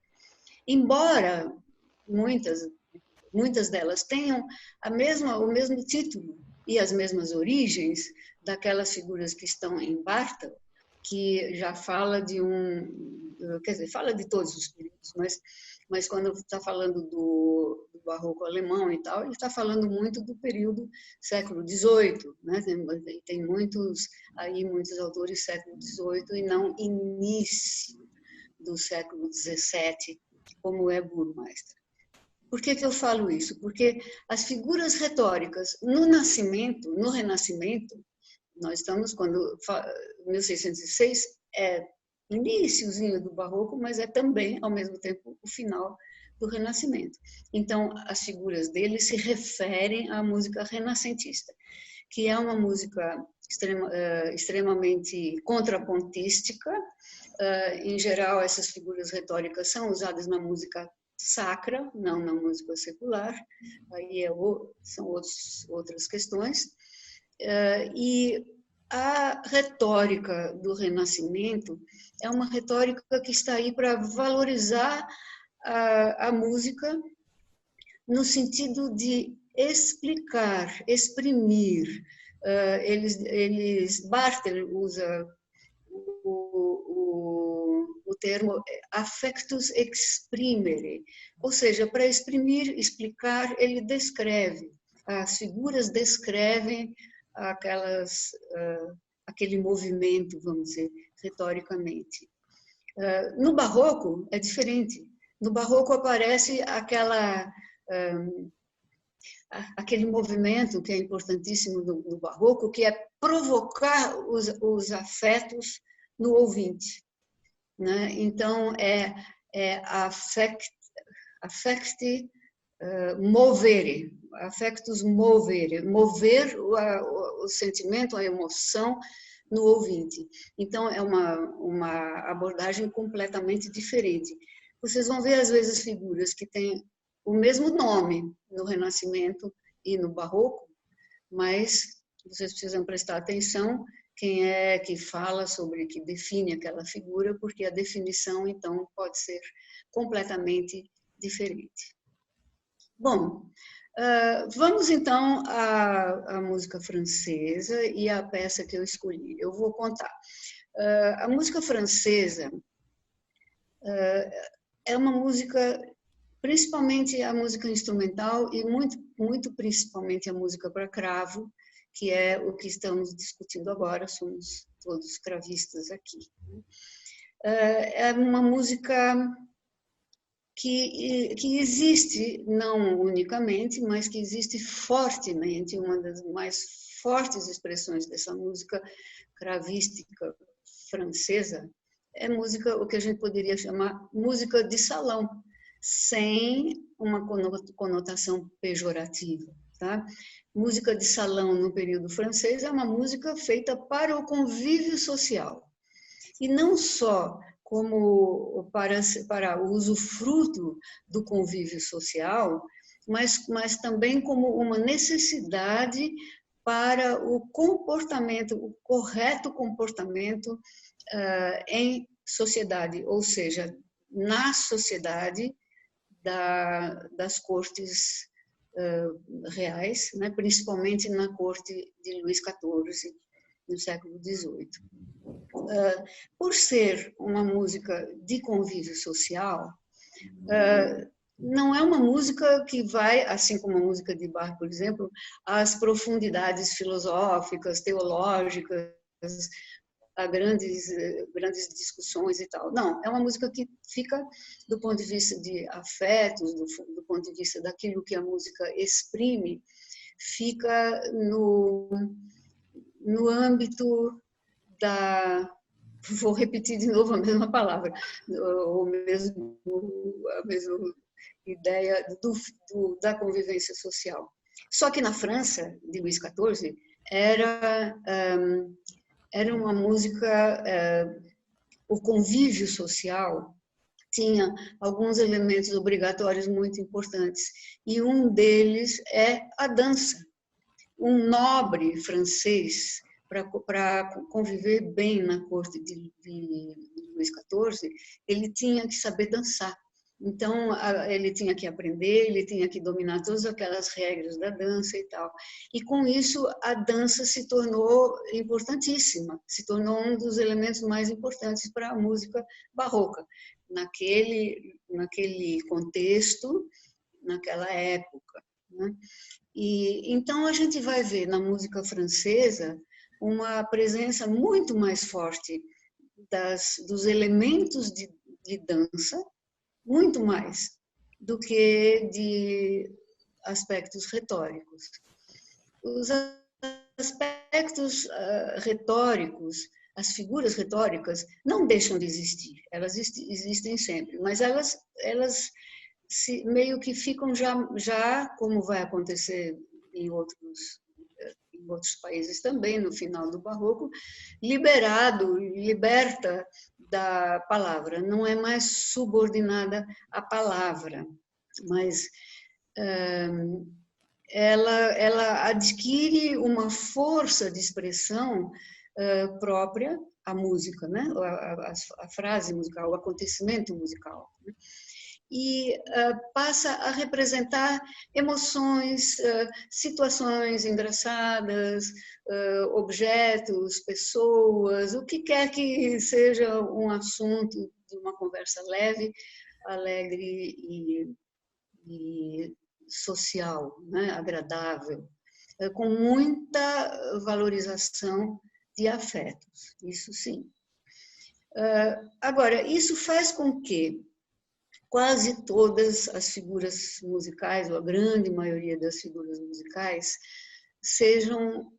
embora muitas delas tenham o mesmo título e as mesmas origens daquelas figuras que estão em Bartók, que já fala fala de todos os períodos, mas quando está falando do barroco alemão e tal, ele está falando muito do período século XVIII, né? Tem muitos autores século XVIII e não início do século XVII, como é Burmeister. Por que eu falo isso? Porque as figuras retóricas no Renascimento, nós estamos quando 1606 é iníciozinho do Barroco, mas é também, ao mesmo tempo, o final do Renascimento. Então, as figuras dele se referem à música renascentista, que é uma música extremamente contrapontística. Em geral, essas figuras retóricas são usadas na música sacra, não na música secular, aí são outras questões. E a retórica do Renascimento é uma retórica que está aí para valorizar a música no sentido de explicar, exprimir. Barthes usa o termo affectus exprimere, ou seja, para exprimir, explicar, ele descreve. As figuras descrevem aquele movimento, vamos dizer, retoricamente. No Barroco é diferente. No Barroco aparece aquele movimento que é importantíssimo no Barroco, que é provocar os afetos no ouvinte, né? Então, affecti movere, affectus movere, mover o sentimento, a emoção no ouvinte. Então, é uma abordagem completamente diferente. Vocês vão ver, às vezes, figuras que têm o mesmo nome no Renascimento e no Barroco, mas vocês precisam prestar atenção quem é que fala sobre, que define aquela figura, porque a definição, então, pode ser completamente diferente. Bom, vamos então à música francesa e à peça que eu escolhi. Eu vou contar. A música francesa é uma música, principalmente a música instrumental e muito principalmente a música para cravo, que é o que estamos discutindo agora, somos todos cravistas aqui. É uma música que existe, não unicamente, mas que existe fortemente, uma das mais fortes expressões dessa música cravística francesa, é música, o que a gente poderia chamar música de salão, sem uma conotação pejorativa, tá? Música de salão no período francês é uma música feita para o convívio social. E não só como para o usufruto do convívio social, mas também como uma necessidade para o comportamento, o correto comportamento em sociedade, ou seja, na sociedade das cortes reais, né, principalmente na corte de Luís XIV, no século XVIII. Por ser uma música de convívio social, não é uma música que vai, assim como a música de Bach, por exemplo, às profundidades filosóficas, teológicas, a grandes discussões e tal. Não, é uma música que fica do ponto de vista de afetos, do ponto de vista daquilo que a música exprime, fica no âmbito vou repetir de novo a mesma palavra, a mesma ideia da convivência social. Só que na França, de Luís XIV, era uma música, o convívio social tinha alguns elementos obrigatórios muito importantes, e um deles é a dança. Um nobre francês, para conviver bem na corte de Luís XIV, ele tinha que saber dançar. Então, ele tinha que aprender, ele tinha que dominar todas aquelas regras da dança e tal. E, com isso, a dança se tornou importantíssima, se tornou um dos elementos mais importantes para a música barroca, naquele contexto, naquela época, né? E então a gente vai ver na música francesa uma presença muito mais forte dos elementos de dança, muito mais do que de aspectos retóricos. Os aspectos retóricos as figuras retóricas não deixam de existir, elas existem sempre, mas elas meio que ficam já, como vai acontecer em outros países também, no final do Barroco, liberta da palavra, não é mais subordinada à palavra, mas ela adquire uma força de expressão própria à música, né? A frase musical, o acontecimento musical, né? E passa a representar emoções, situações engraçadas, objetos, pessoas, o que quer que seja um assunto de uma conversa leve, alegre e social, né? Agradável, com muita valorização de afetos, isso sim. Agora, isso faz com que quase todas as figuras musicais, ou a grande maioria das figuras musicais, sejam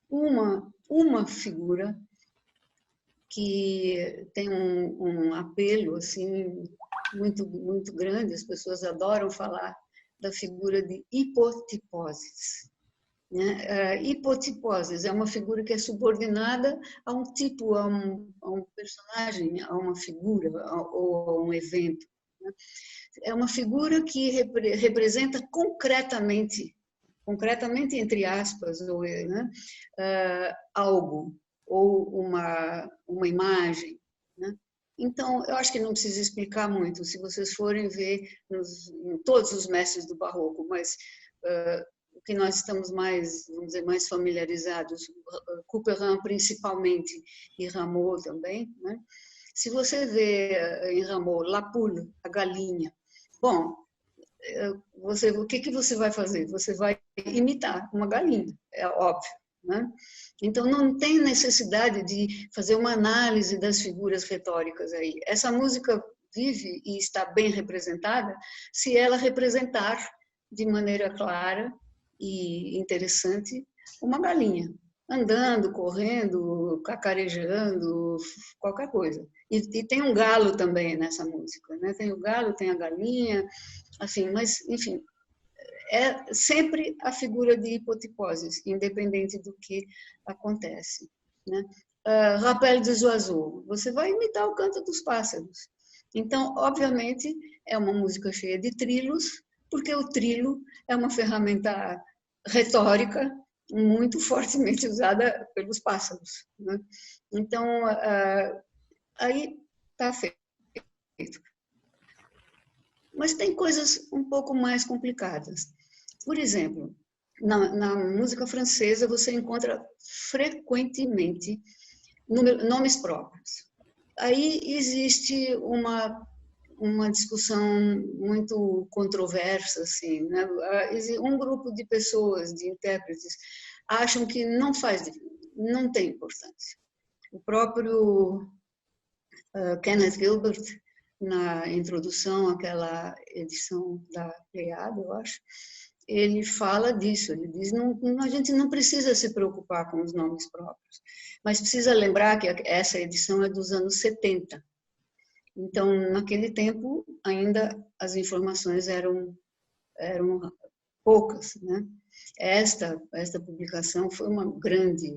uma figura que tem um apelo assim, muito grande, as pessoas adoram falar da figura de hipotiposes. Né? Hipotiposes é uma figura que é subordinada a um tipo, a um personagem, a uma figura ou a um evento. É uma figura que representa concretamente entre aspas, né, algo, ou uma imagem. Né? Então, eu acho que não precisa explicar muito, se vocês forem ver em todos os mestres do Barroco, mas o que nós estamos mais, vamos dizer, mais familiarizados, Couperin principalmente, e Rameau também, né? Se você vê em Rameau, La Poule, a galinha, bom, o que você vai fazer? Você vai imitar uma galinha, é óbvio. Né? Então, não tem necessidade de fazer uma análise das figuras retóricas aí. Essa música vive e está bem representada se ela representar de maneira clara e interessante uma galinha, andando, correndo, cacarejando, qualquer coisa. E tem um galo também nessa música, né? Tem o galo, tem a galinha, assim, mas, enfim, é sempre a figura de hipotiposes, independente do que acontece. Né? Rappel des Oiseaux, você vai imitar o canto dos pássaros. Então, obviamente, é uma música cheia de trilos, porque o trilo é uma ferramenta retórica muito fortemente usada pelos pássaros. Né? Então, aí está feito. Mas tem coisas um pouco mais complicadas. Por exemplo, na música francesa você encontra frequentemente nomes próprios. Aí existe uma discussão muito controversa, assim, né? Um grupo de pessoas, de intérpretes, acham que não tem importância. O próprio Kenneth Gilbert, na introdução àquela edição da Pleiade, eu acho, ele fala disso, ele diz, a gente não precisa se preocupar com os nomes próprios, mas precisa lembrar que essa edição é dos anos 70. Então, naquele tempo, ainda as informações eram poucas, né? Esta publicação foi um grande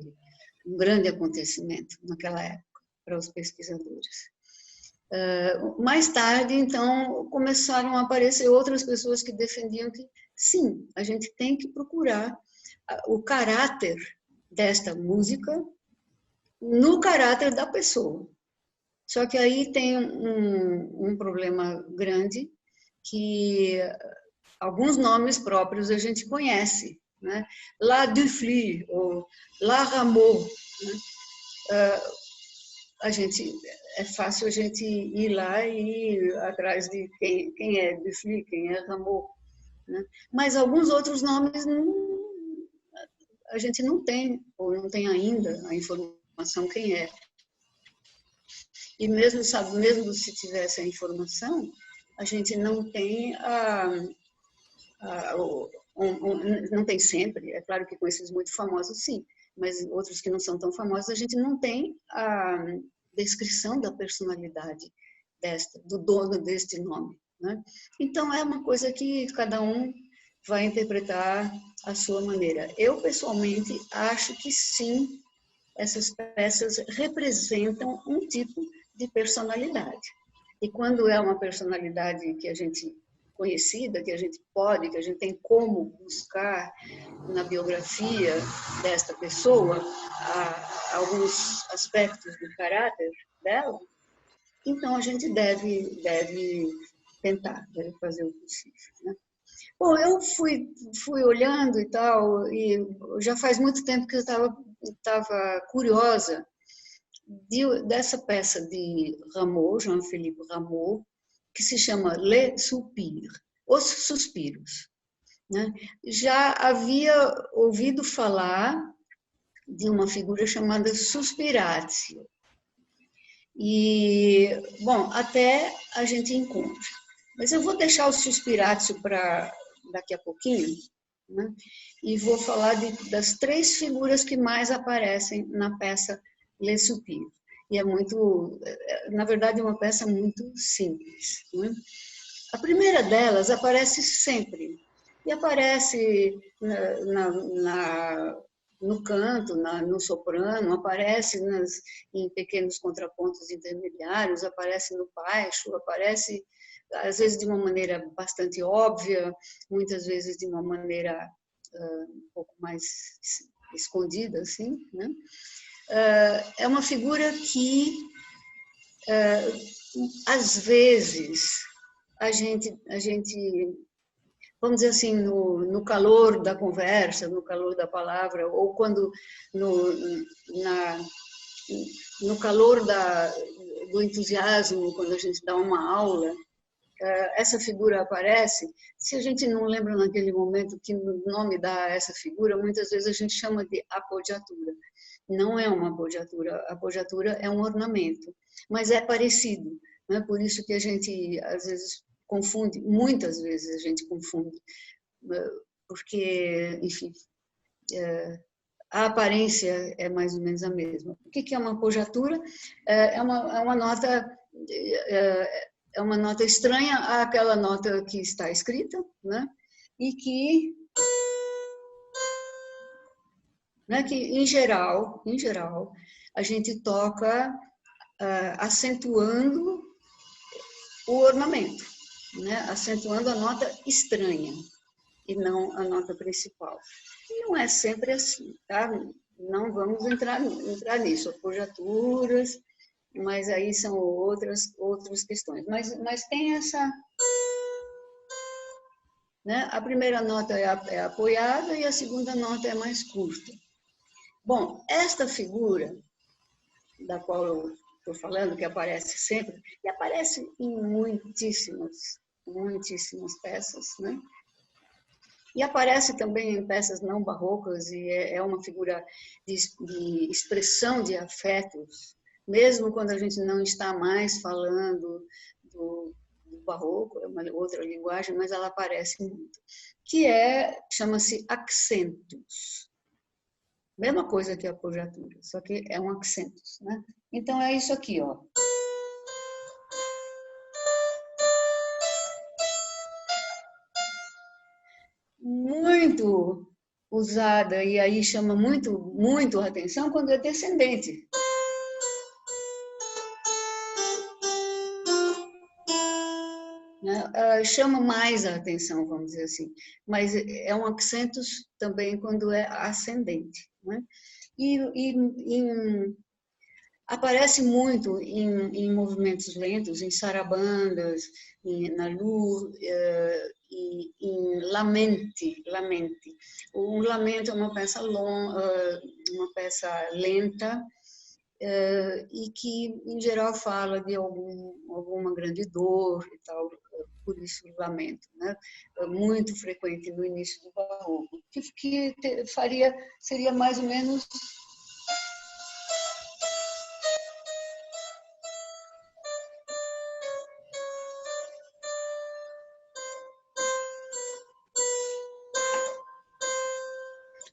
acontecimento naquela época para os pesquisadores. Mais tarde, então, começaram a aparecer outras pessoas que defendiam que, sim, a gente tem que procurar o caráter desta música no caráter da pessoa. Só que aí tem um problema grande, que alguns nomes próprios a gente conhece, né? La Dufly, ou La Rameau, né? É fácil a gente ir lá e ir atrás de quem é Dufly, quem é Rameau. Né? Mas alguns outros nomes a gente não tem, ou não tem ainda a informação quem é. E mesmo se tivesse a informação, a gente não tem não tem sempre, é claro que com esses muito famosos, sim, mas outros que não são tão famosos, a gente não tem a descrição da personalidade do dono deste nome, né? Então, é uma coisa que cada um vai interpretar à sua maneira. Eu, pessoalmente, acho que sim, essas peças representam um tipo de personalidade. E quando é uma personalidade que a gente conhecida, que a gente pode, que a gente tem como buscar na biografia desta pessoa alguns aspectos do caráter dela, então a gente deve tentar, deve fazer o possível, né? Bom, eu fui olhando e tal, e já faz muito tempo que eu estava curiosa dessa peça de Rameau, Jean-Philippe Rameau, que se chama Les Soupirs, Os Suspiros, né? Já havia ouvido falar de uma figura chamada Suspiratio. E, bom, até a gente encontra. Mas eu vou deixar o Suspiratio para daqui a pouquinho, né? E vou falar das 3 figuras que mais aparecem na peça Les Soupirs. E é muito, na verdade, é uma peça muito simples, né? A primeira delas aparece sempre, e aparece no canto, no soprano, aparece em pequenos contrapontos intermediários, aparece no baixo, aparece às vezes de uma maneira bastante óbvia, muitas vezes de uma maneira um pouco mais escondida, assim, né? É uma figura que às vezes a gente, vamos dizer assim, no calor da conversa, no calor da palavra, ou quando no calor do entusiasmo, quando a gente dá uma aula, essa figura aparece. Se a gente não lembra naquele momento que nome dá a essa figura, muitas vezes a gente chama de appoggiatura. Não é uma appoggiatura, a appoggiatura é um ornamento, mas é parecido, né? Por isso que a gente às vezes confunde, muitas vezes a gente confunde, porque, enfim, a aparência é mais ou menos a mesma. O que é uma appoggiatura? É uma nota, é uma nota estranha àquela nota que está escrita, né? E que em geral, a gente toca acentuando o ornamento, né? Acentuando a nota estranha e não a nota principal. E não é sempre assim, tá? Não vamos entrar nisso, appoggiaturas, mas aí são outras questões. Mas tem essa, né? A primeira nota é apoiada e a segunda nota é mais curta. Bom, esta figura da qual eu estou falando, que aparece sempre, e aparece em muitíssimas peças, né? E aparece também em peças não barrocas, e é uma figura de expressão de afetos, mesmo quando a gente não está mais falando do barroco, é uma outra linguagem, mas ela aparece muito, que chama-se accentus. Mesma coisa que a appoggiatura, só que é um accentus, né? Então é isso aqui, ó. Muito usada, e aí chama muito a atenção quando é descendente. Chama mais a atenção, vamos dizer assim, mas é um accentus também quando é ascendente, né? Aparece muito em movimentos lentos, em sarabandas, na luz, e em lamente. Um lamento é uma peça longa, uma peça lenta, e que, em geral, fala de alguma grande dor e tal, por isso o lamento, né? Muito frequente no início do barroco, que seria mais ou menos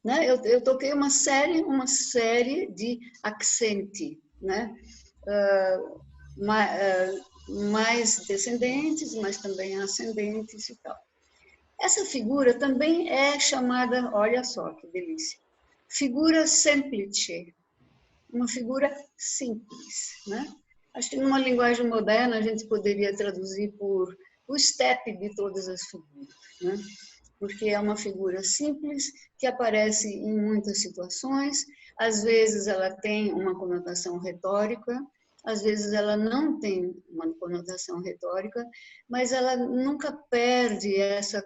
né? Eu toquei uma série de accenti, né? Mais descendentes, mas também ascendentes e tal. Essa figura também é chamada, olha só que delícia, figura semplice, uma figura simples, né? Acho que numa linguagem moderna a gente poderia traduzir por o step de todas as figuras, né? Porque é uma figura simples que aparece em muitas situações, às vezes ela tem uma conotação retórica, às vezes ela não tem uma conotação retórica, mas ela nunca perde essa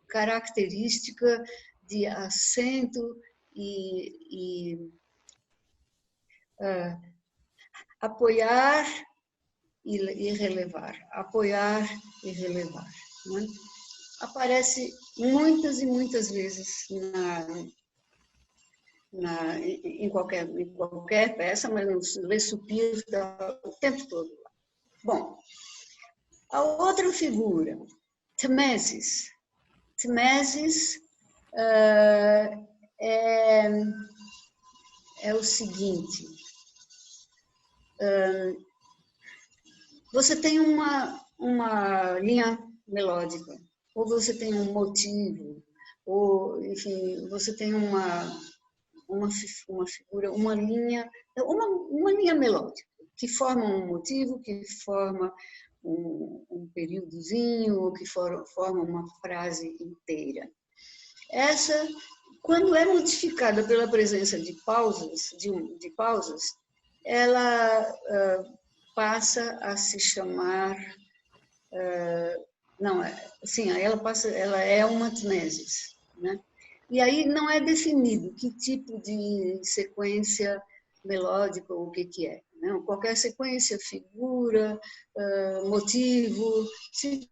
característica de acento e apoiar e relevar, apoiar e relevar, né? Aparece muitas e muitas vezes em qualquer peça, mas no Le Soupir está o tempo todo lá. Bom, a outra figura, Tmesis. Tmesis é o seguinte, você tem uma linha melódica, ou você tem um motivo, ou, enfim, você tem uma figura, uma linha melódica, que forma um motivo, que forma um períodozinho, ou que forma uma frase inteira. Essa, quando é modificada pela presença de pausas, ela passa a se chamar, ela é uma tmesis, né? E aí não é definido que tipo de sequência melódica ou o que é. Né? Qualquer sequência, figura, motivo, se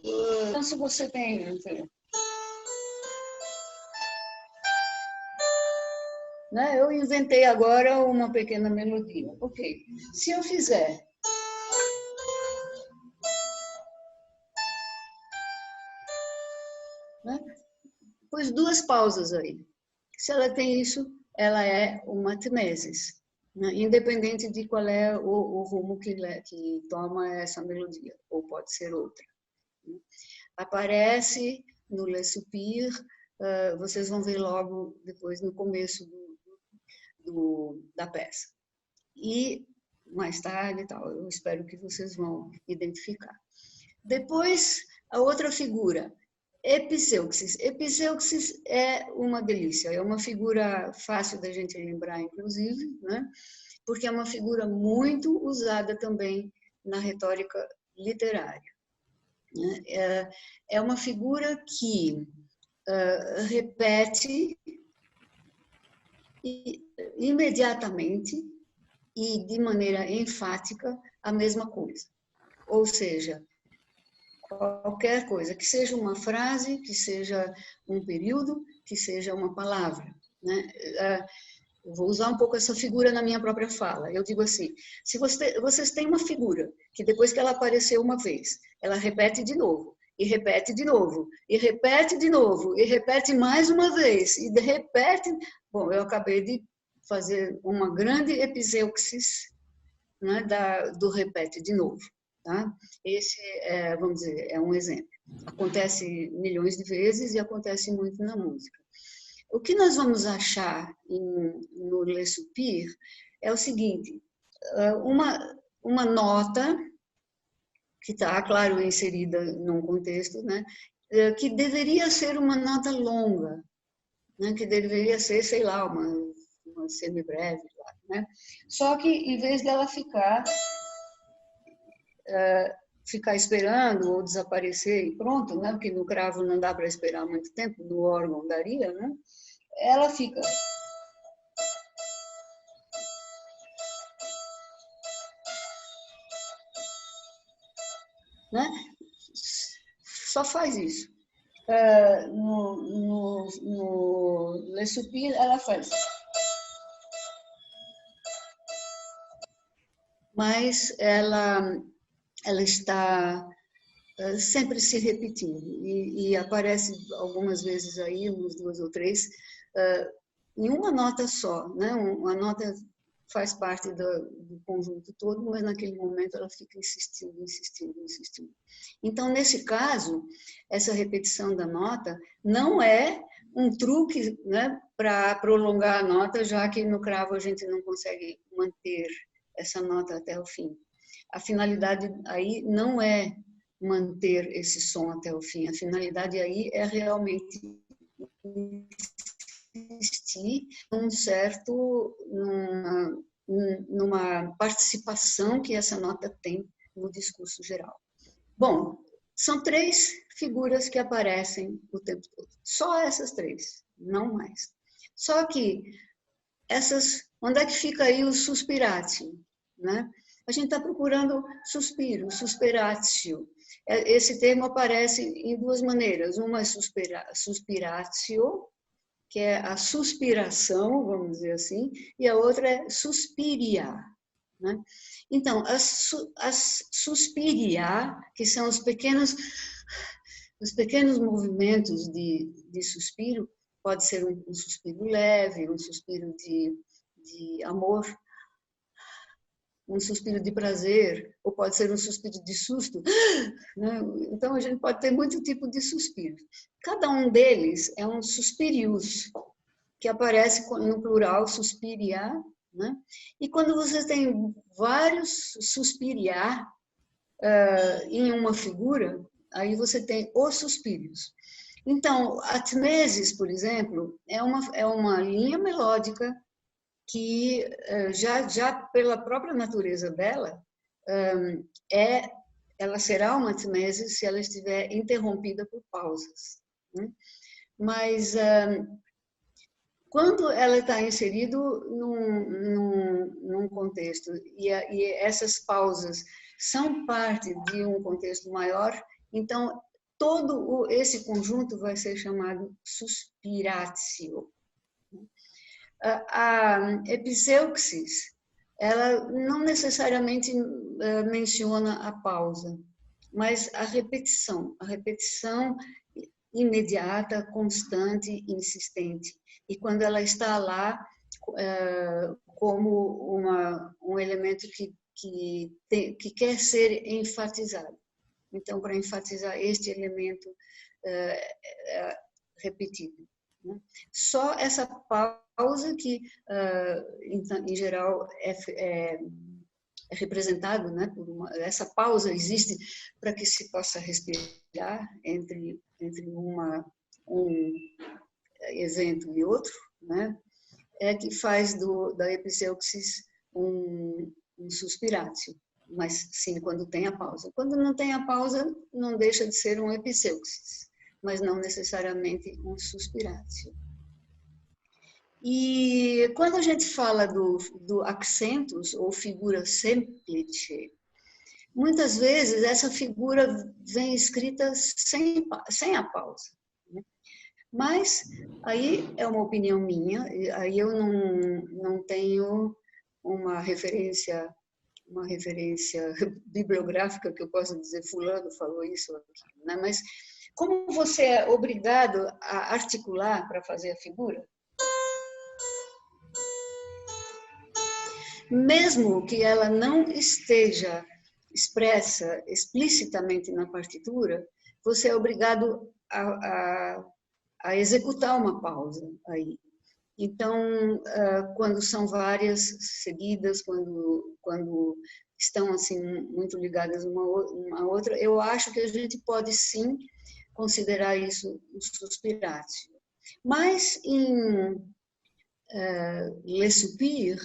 então, se você tem, né? Eu inventei agora uma pequena melodia. Ok, se eu fizer né? Pus duas pausas aí. Se ela tem isso, ela é uma tmesis, né? Independente de qual é o rumo que toma essa melodia, ou pode ser outra. Aparece no Le Soupir, vocês vão ver logo depois no começo da peça. E mais tarde, tal, eu espero que vocês vão identificar. Depois, a outra figura, Epizeuxis. Epizeuxis é uma delícia, é uma figura fácil da gente lembrar, inclusive, né? Porque é uma figura muito usada também na retórica literária. É uma figura que repete imediatamente e de maneira enfática a mesma coisa. Ou seja, qualquer coisa, que seja uma frase, que seja um período, que seja uma palavra, né? Eu vou usar um pouco essa figura na minha própria fala. Eu digo assim, se vocês têm uma figura que depois que ela apareceu uma vez, ela repete de novo, e repete de novo, e repete de novo, e repete mais uma vez, e repete... Bom, eu acabei de fazer uma grande epizeuxis, né, do repete de novo. Tá? Esse, vamos dizer, é um exemplo. Acontece milhões de vezes e acontece muito na música. O que nós vamos achar no Le Soupir é o seguinte, uma nota, que está, claro, inserida num contexto, né, que deveria ser uma nota longa, né, que deveria ser, sei lá, uma semibreve, né? Só que, em vez dela ficar esperando ou desaparecer e pronto, né? Porque no cravo não dá para esperar muito tempo, no órgão daria, né? Ela fica. Né? Só faz isso. No Le Soupir, ela faz. Mas ela está sempre se repetindo, e aparece algumas vezes aí, umas 2 ou 3, em uma nota só, né? Uma nota faz parte do conjunto todo, mas naquele momento ela fica insistindo, insistindo, insistindo. Então, nesse caso, essa repetição da nota não é um truque, né, para prolongar a nota, já que no cravo a gente não consegue manter essa nota até o fim. A finalidade aí não é manter esse som até o fim, a finalidade aí é realmente insistir numa participação que essa nota tem no discurso geral. Bom, são 3 figuras que aparecem o tempo todo. Só essas 3, não mais. Só que onde é que fica aí o suspiratio, né? A gente está procurando suspiro, suspiratio. Esse termo aparece em 2 maneiras. Uma é suspiratio, que é a suspiração, vamos dizer assim, e a outra é suspiriar, né? Então, as suspiriar, que são os pequenos movimentos de suspiro, pode ser um suspiro leve, um suspiro de amor, um suspiro de prazer, ou pode ser um suspiro de susto, né? Então, a gente pode ter muito tipo de suspiro. Cada um deles é um suspirius, que aparece no plural, suspiriar, né? E quando você tem vários suspiriar em uma figura, aí você tem os suspírios. Então, a tmesis, por exemplo, é uma linha melódica que já pela própria natureza dela, ela será uma tmesis se ela estiver interrompida por pausas, né? Mas quando ela está inserida num contexto e essas pausas são parte de um contexto maior, então todo esse conjunto vai ser chamado suspiratio. A epiceuxis, ela não necessariamente menciona a pausa, mas a repetição imediata, constante, insistente. E quando ela está lá como um elemento que quer ser enfatizado. Então, para enfatizar este elemento repetido, né? Só essa pausa que, em geral, é representado, né, essa pausa existe para que se possa respirar entre um evento e outro, né, é que faz da epiceuxis um suspiratio, mas sim quando tem a pausa. Quando não tem a pausa, não deixa de ser um epiceuxis, mas não necessariamente um suspiratio. E quando a gente fala do accentus ou figura semplice, muitas vezes essa figura vem escrita sem a pausa, né? Mas aí é uma opinião minha, aí eu não tenho uma referência bibliográfica que eu possa dizer fulano falou isso ou aquilo, né? Mas como você é obrigado a articular para fazer a figura, mesmo que ela não esteja expressa explicitamente na partitura, você é obrigado a executar uma pausa aí. Então, quando são várias seguidas, quando estão assim muito ligadas uma à outra, eu acho que a gente pode sim considerar isso um suspiratio. Mas em Le Soupir,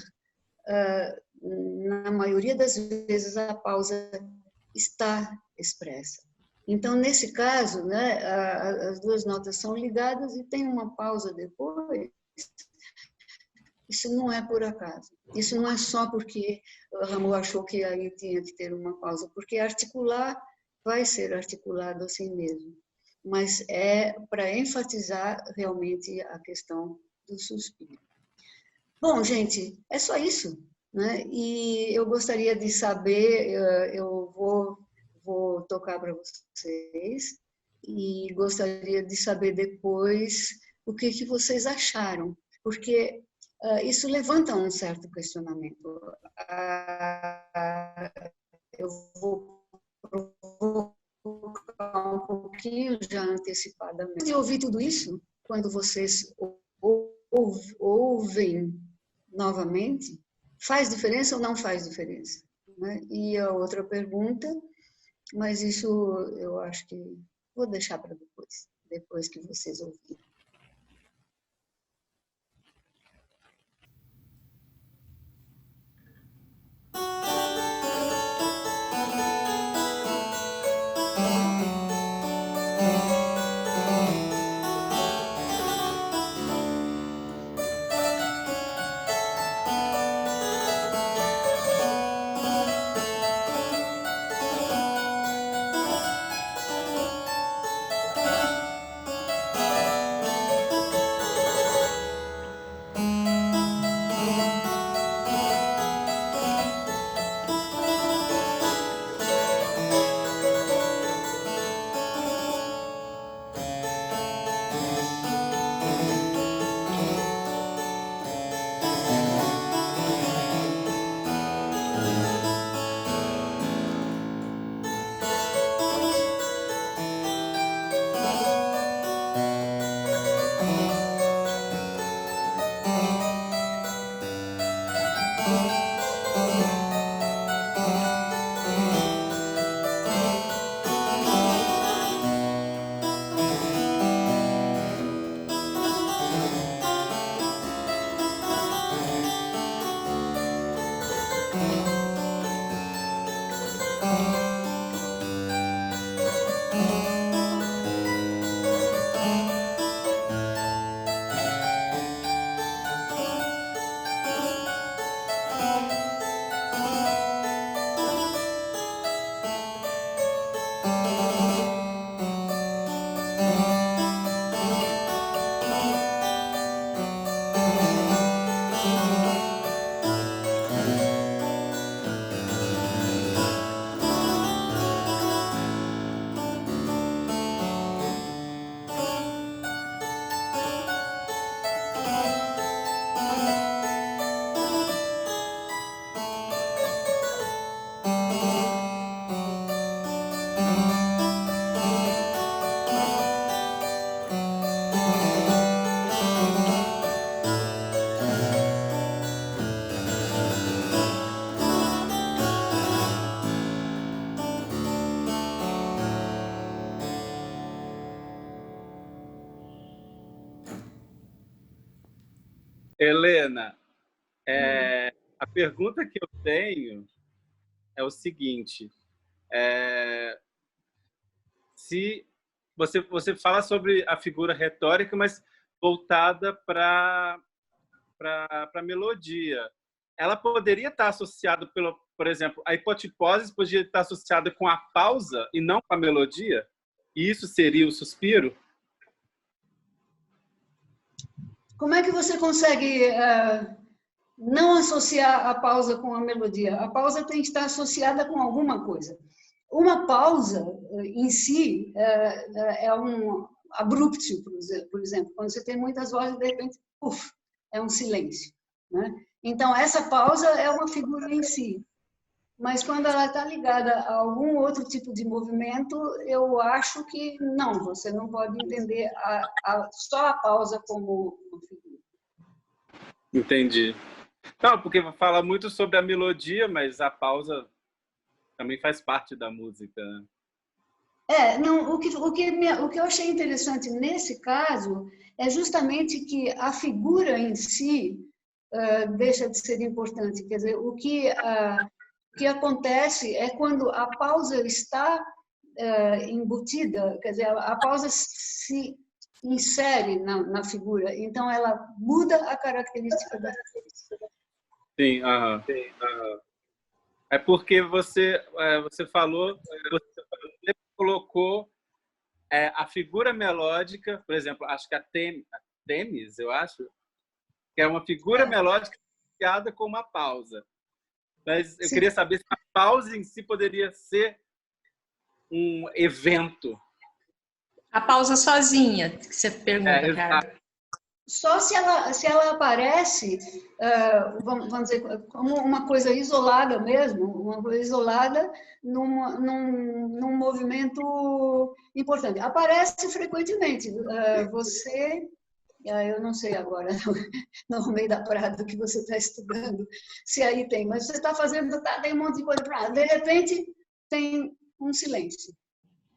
na maioria das vezes a pausa está expressa. Então, nesse caso, né, as 2 notas são ligadas e tem uma pausa depois. Isso não é por acaso. Isso não é só porque o Rameau achou que aí tinha que ter uma pausa, porque articular vai ser articulado assim mesmo. Mas é para enfatizar realmente a questão do suspiro. Bom, gente, é só isso, né? E eu gostaria de saber, eu vou tocar para vocês e gostaria de saber depois o que vocês acharam, porque isso levanta um certo questionamento. Eu vou provocar um pouquinho já antecipadamente. Eu ouvi tudo isso quando vocês ouvem novamente, faz diferença ou não faz diferença? Né? E a outra pergunta, mas isso eu acho que vou deixar para depois que vocês ouvirem. Helena, a pergunta que eu tenho é o seguinte: se você fala sobre a figura retórica, mas voltada para a melodia, ela poderia estar associada, por exemplo, a hipotipose poderia estar associada com a pausa e não com a melodia? E isso seria o suspiro? Como é que você consegue não associar a pausa com a melodia? A pausa tem que estar associada com alguma coisa. Uma pausa em si é um abruptio, por exemplo, quando você tem muitas vozes, de repente, puff, é um silêncio. Né? Então, essa pausa é uma figura em si. Mas quando ela está ligada a algum outro tipo de movimento, eu acho que não, você não pode entender só a pausa como uma figura. Entendi. Não, porque fala muito sobre a melodia, mas a pausa também faz parte da música. Não, o que eu achei interessante nesse caso é justamente que a figura em si deixa de ser importante. Quer dizer, o que acontece é quando a pausa está embutida, quer dizer, a pausa se insere na figura, então ela muda a característica da figura. Sim, é porque você falou, você colocou a figura melódica, por exemplo, acho que a Temis, eu acho, que é uma figura melódica associada com uma pausa. Mas eu queria saber se a pausa em si poderia ser um evento. A pausa sozinha, que você pergunta, Carla. Só se ela aparece, vamos dizer, como uma coisa isolada mesmo, uma coisa isolada num movimento importante. Aparece frequentemente. Eu não sei agora, no meio da Prado que você está estudando, se aí tem, mas você está fazendo, tem um monte de coisa para de repente tem um silêncio.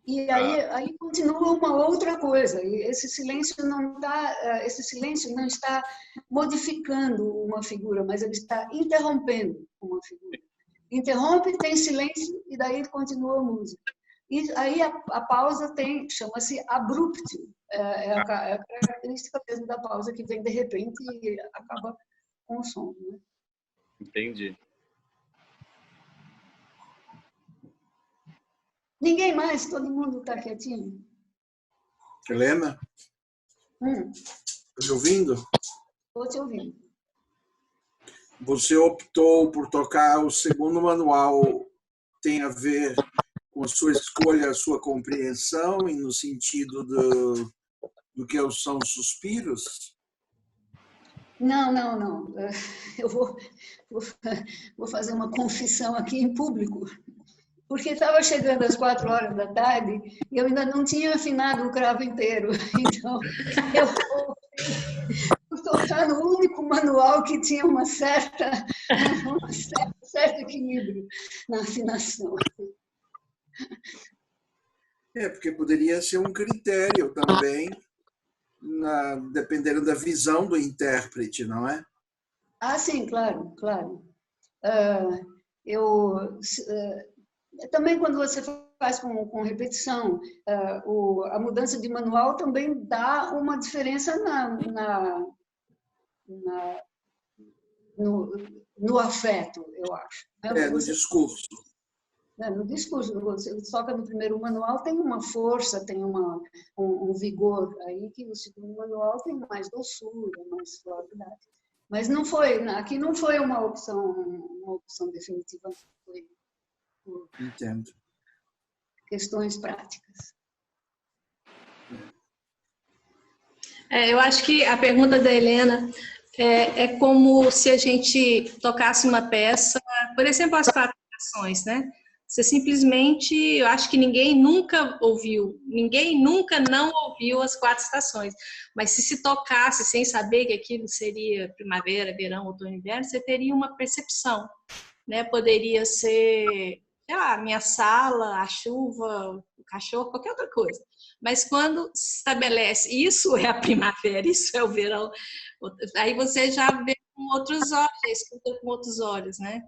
E aí continua uma outra coisa. E esse silêncio não está modificando uma figura, mas ele está interrompendo uma figura. Interrompe, tem silêncio e daí continua a música. E aí a pausa chama-se abrupto. É a característica mesmo da pausa que vem de repente e acaba com o som. Né? Entendi. Ninguém mais, todo mundo está quietinho. Helena? Está me ouvindo? Estou te ouvindo. Você optou por tocar o segundo manual, tem a ver com a sua escolha, a sua compreensão, e no sentido do que são os suspiros? Não. Eu vou fazer uma confissão aqui em público. Porque estava chegando às 4 horas da tarde e eu ainda não tinha afinado o cravo inteiro. Então, eu vou tocar no único manual que tinha um certo equilíbrio na afinação. Porque poderia ser um critério também, dependendo da visão do intérprete, não é? Ah, sim, claro. Também quando você faz com repetição, a mudança de manual também dá uma diferença no afeto, eu acho. No discurso. No discurso, você toca no primeiro manual, tem uma força, tem um vigor aí, que o segundo manual tem mais doçura, mais suavidade. Mas aqui não foi uma opção definitiva, foi Entendo. Questões práticas. Eu acho que a pergunta da Helena é como se a gente tocasse uma peça, por exemplo, as 4 estações, né? Você simplesmente, eu acho que ninguém nunca não ouviu as 4 estações, mas se tocasse sem saber que aquilo seria primavera, verão, outono e inverno, você teria uma percepção, né? Poderia ser, sei lá, minha sala, a chuva, o cachorro, qualquer outra coisa. Mas quando se estabelece, isso é a primavera, isso é o verão, aí você já vê com outros olhos, já escuta com outros olhos, né?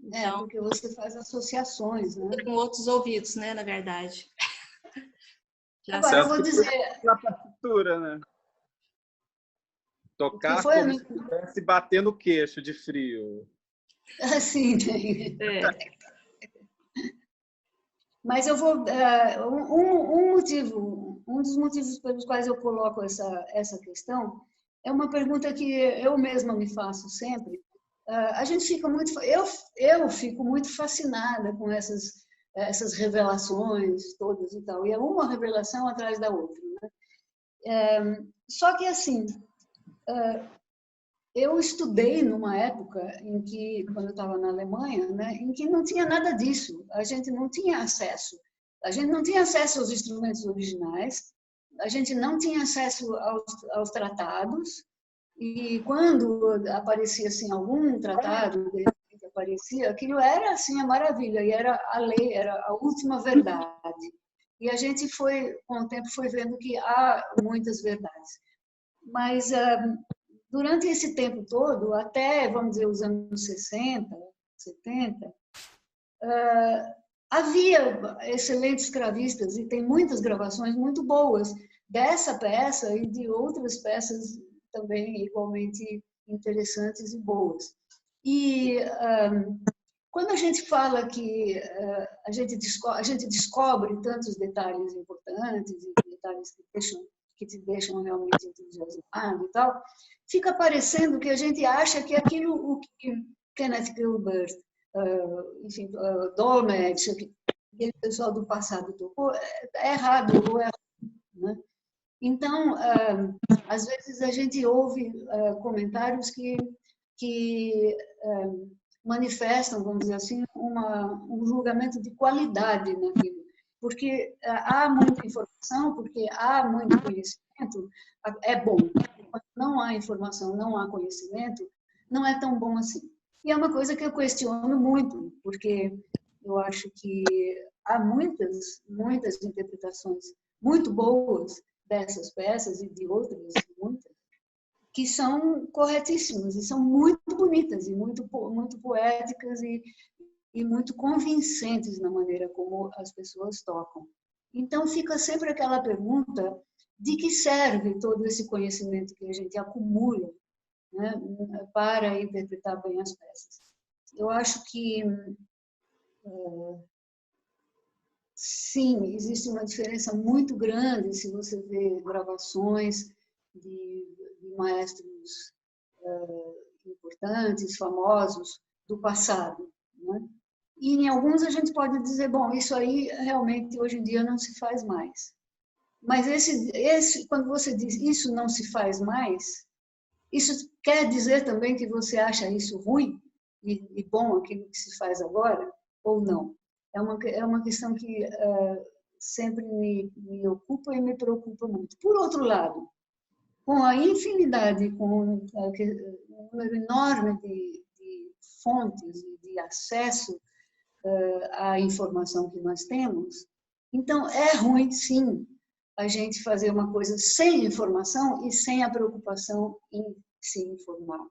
Então, porque você faz associações, né? Com outros ouvidos, né, na verdade. Agora, eu vou dizer... Na partitura, né? Tocar como se estivesse batendo o queixo de frio. Sim, Mas eu vou... um dos motivos pelos quais eu coloco essa questão é uma pergunta que eu mesma me faço sempre. A gente fica muito... Eu fico muito fascinada com essas revelações todas e tal. E é uma revelação atrás da outra, né? Só que, assim... eu estudei numa época em que, quando eu estava na Alemanha, né, em que não tinha nada disso. A gente não tinha acesso. A gente não tinha acesso aos instrumentos originais, a gente não tinha acesso aos tratados, e quando aparecia assim, algum tratado que aparecia, aquilo era assim, a maravilha, e era a lei, era a última verdade. E a gente com o tempo foi vendo que há muitas verdades. Mas... durante esse tempo todo, até, vamos dizer, os anos 60, 70, havia excelentes cravistas, e tem muitas gravações muito boas dessa peça e de outras peças também igualmente interessantes e boas. E quando a gente fala que a gente descobre tantos detalhes importantes e detalhes que te deixam realmente entusiasmado e tal, fica parecendo que a gente acha que aquilo o que Kenneth Gilbert, enfim, Dolmetsch, aquele pessoal do passado tocou, é errado ou é ruim, né? Então, às vezes a gente ouve comentários que manifestam, vamos dizer assim, um julgamento de qualidade naquilo. Porque há muita informação, porque há muito conhecimento, é bom. Quando não há informação, não há conhecimento, não é tão bom assim. E é uma coisa que eu questiono muito, porque eu acho que há muitas interpretações muito boas dessas peças e de outras, muitas, que são corretíssimas e são muito bonitas e muito poéticas e muito convincentes na maneira como as pessoas tocam. Então fica sempre aquela pergunta: de que serve todo esse conhecimento que a gente acumula, né, para interpretar bem as peças? Eu acho que sim, existe uma diferença muito grande se você vê gravações de maestros importantes, famosos do passado, né? E em alguns a gente pode dizer, bom, isso aí realmente hoje em dia não se faz mais. Mas quando você diz isso não se faz mais, isso quer dizer também que você acha isso ruim e bom aquilo que se faz agora ou não? É uma questão que sempre me ocupa e me preocupa muito. Por outro lado, com a infinidade, com um número enorme de fontes e de acesso à informação que nós temos, então é ruim, sim, a gente fazer uma coisa sem informação e sem a preocupação em se informar,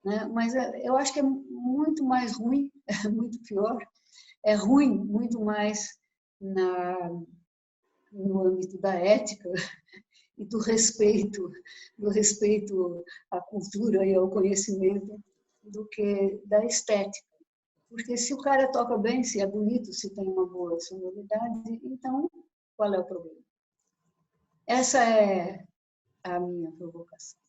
né? Mas eu acho que é muito mais ruim, é muito pior, é ruim muito mais no âmbito da ética e do respeito à cultura e ao conhecimento, do que da estética. Porque se o cara toca bem, se é bonito, se tem uma boa sonoridade, então qual é o problema? Essa é a minha provocação.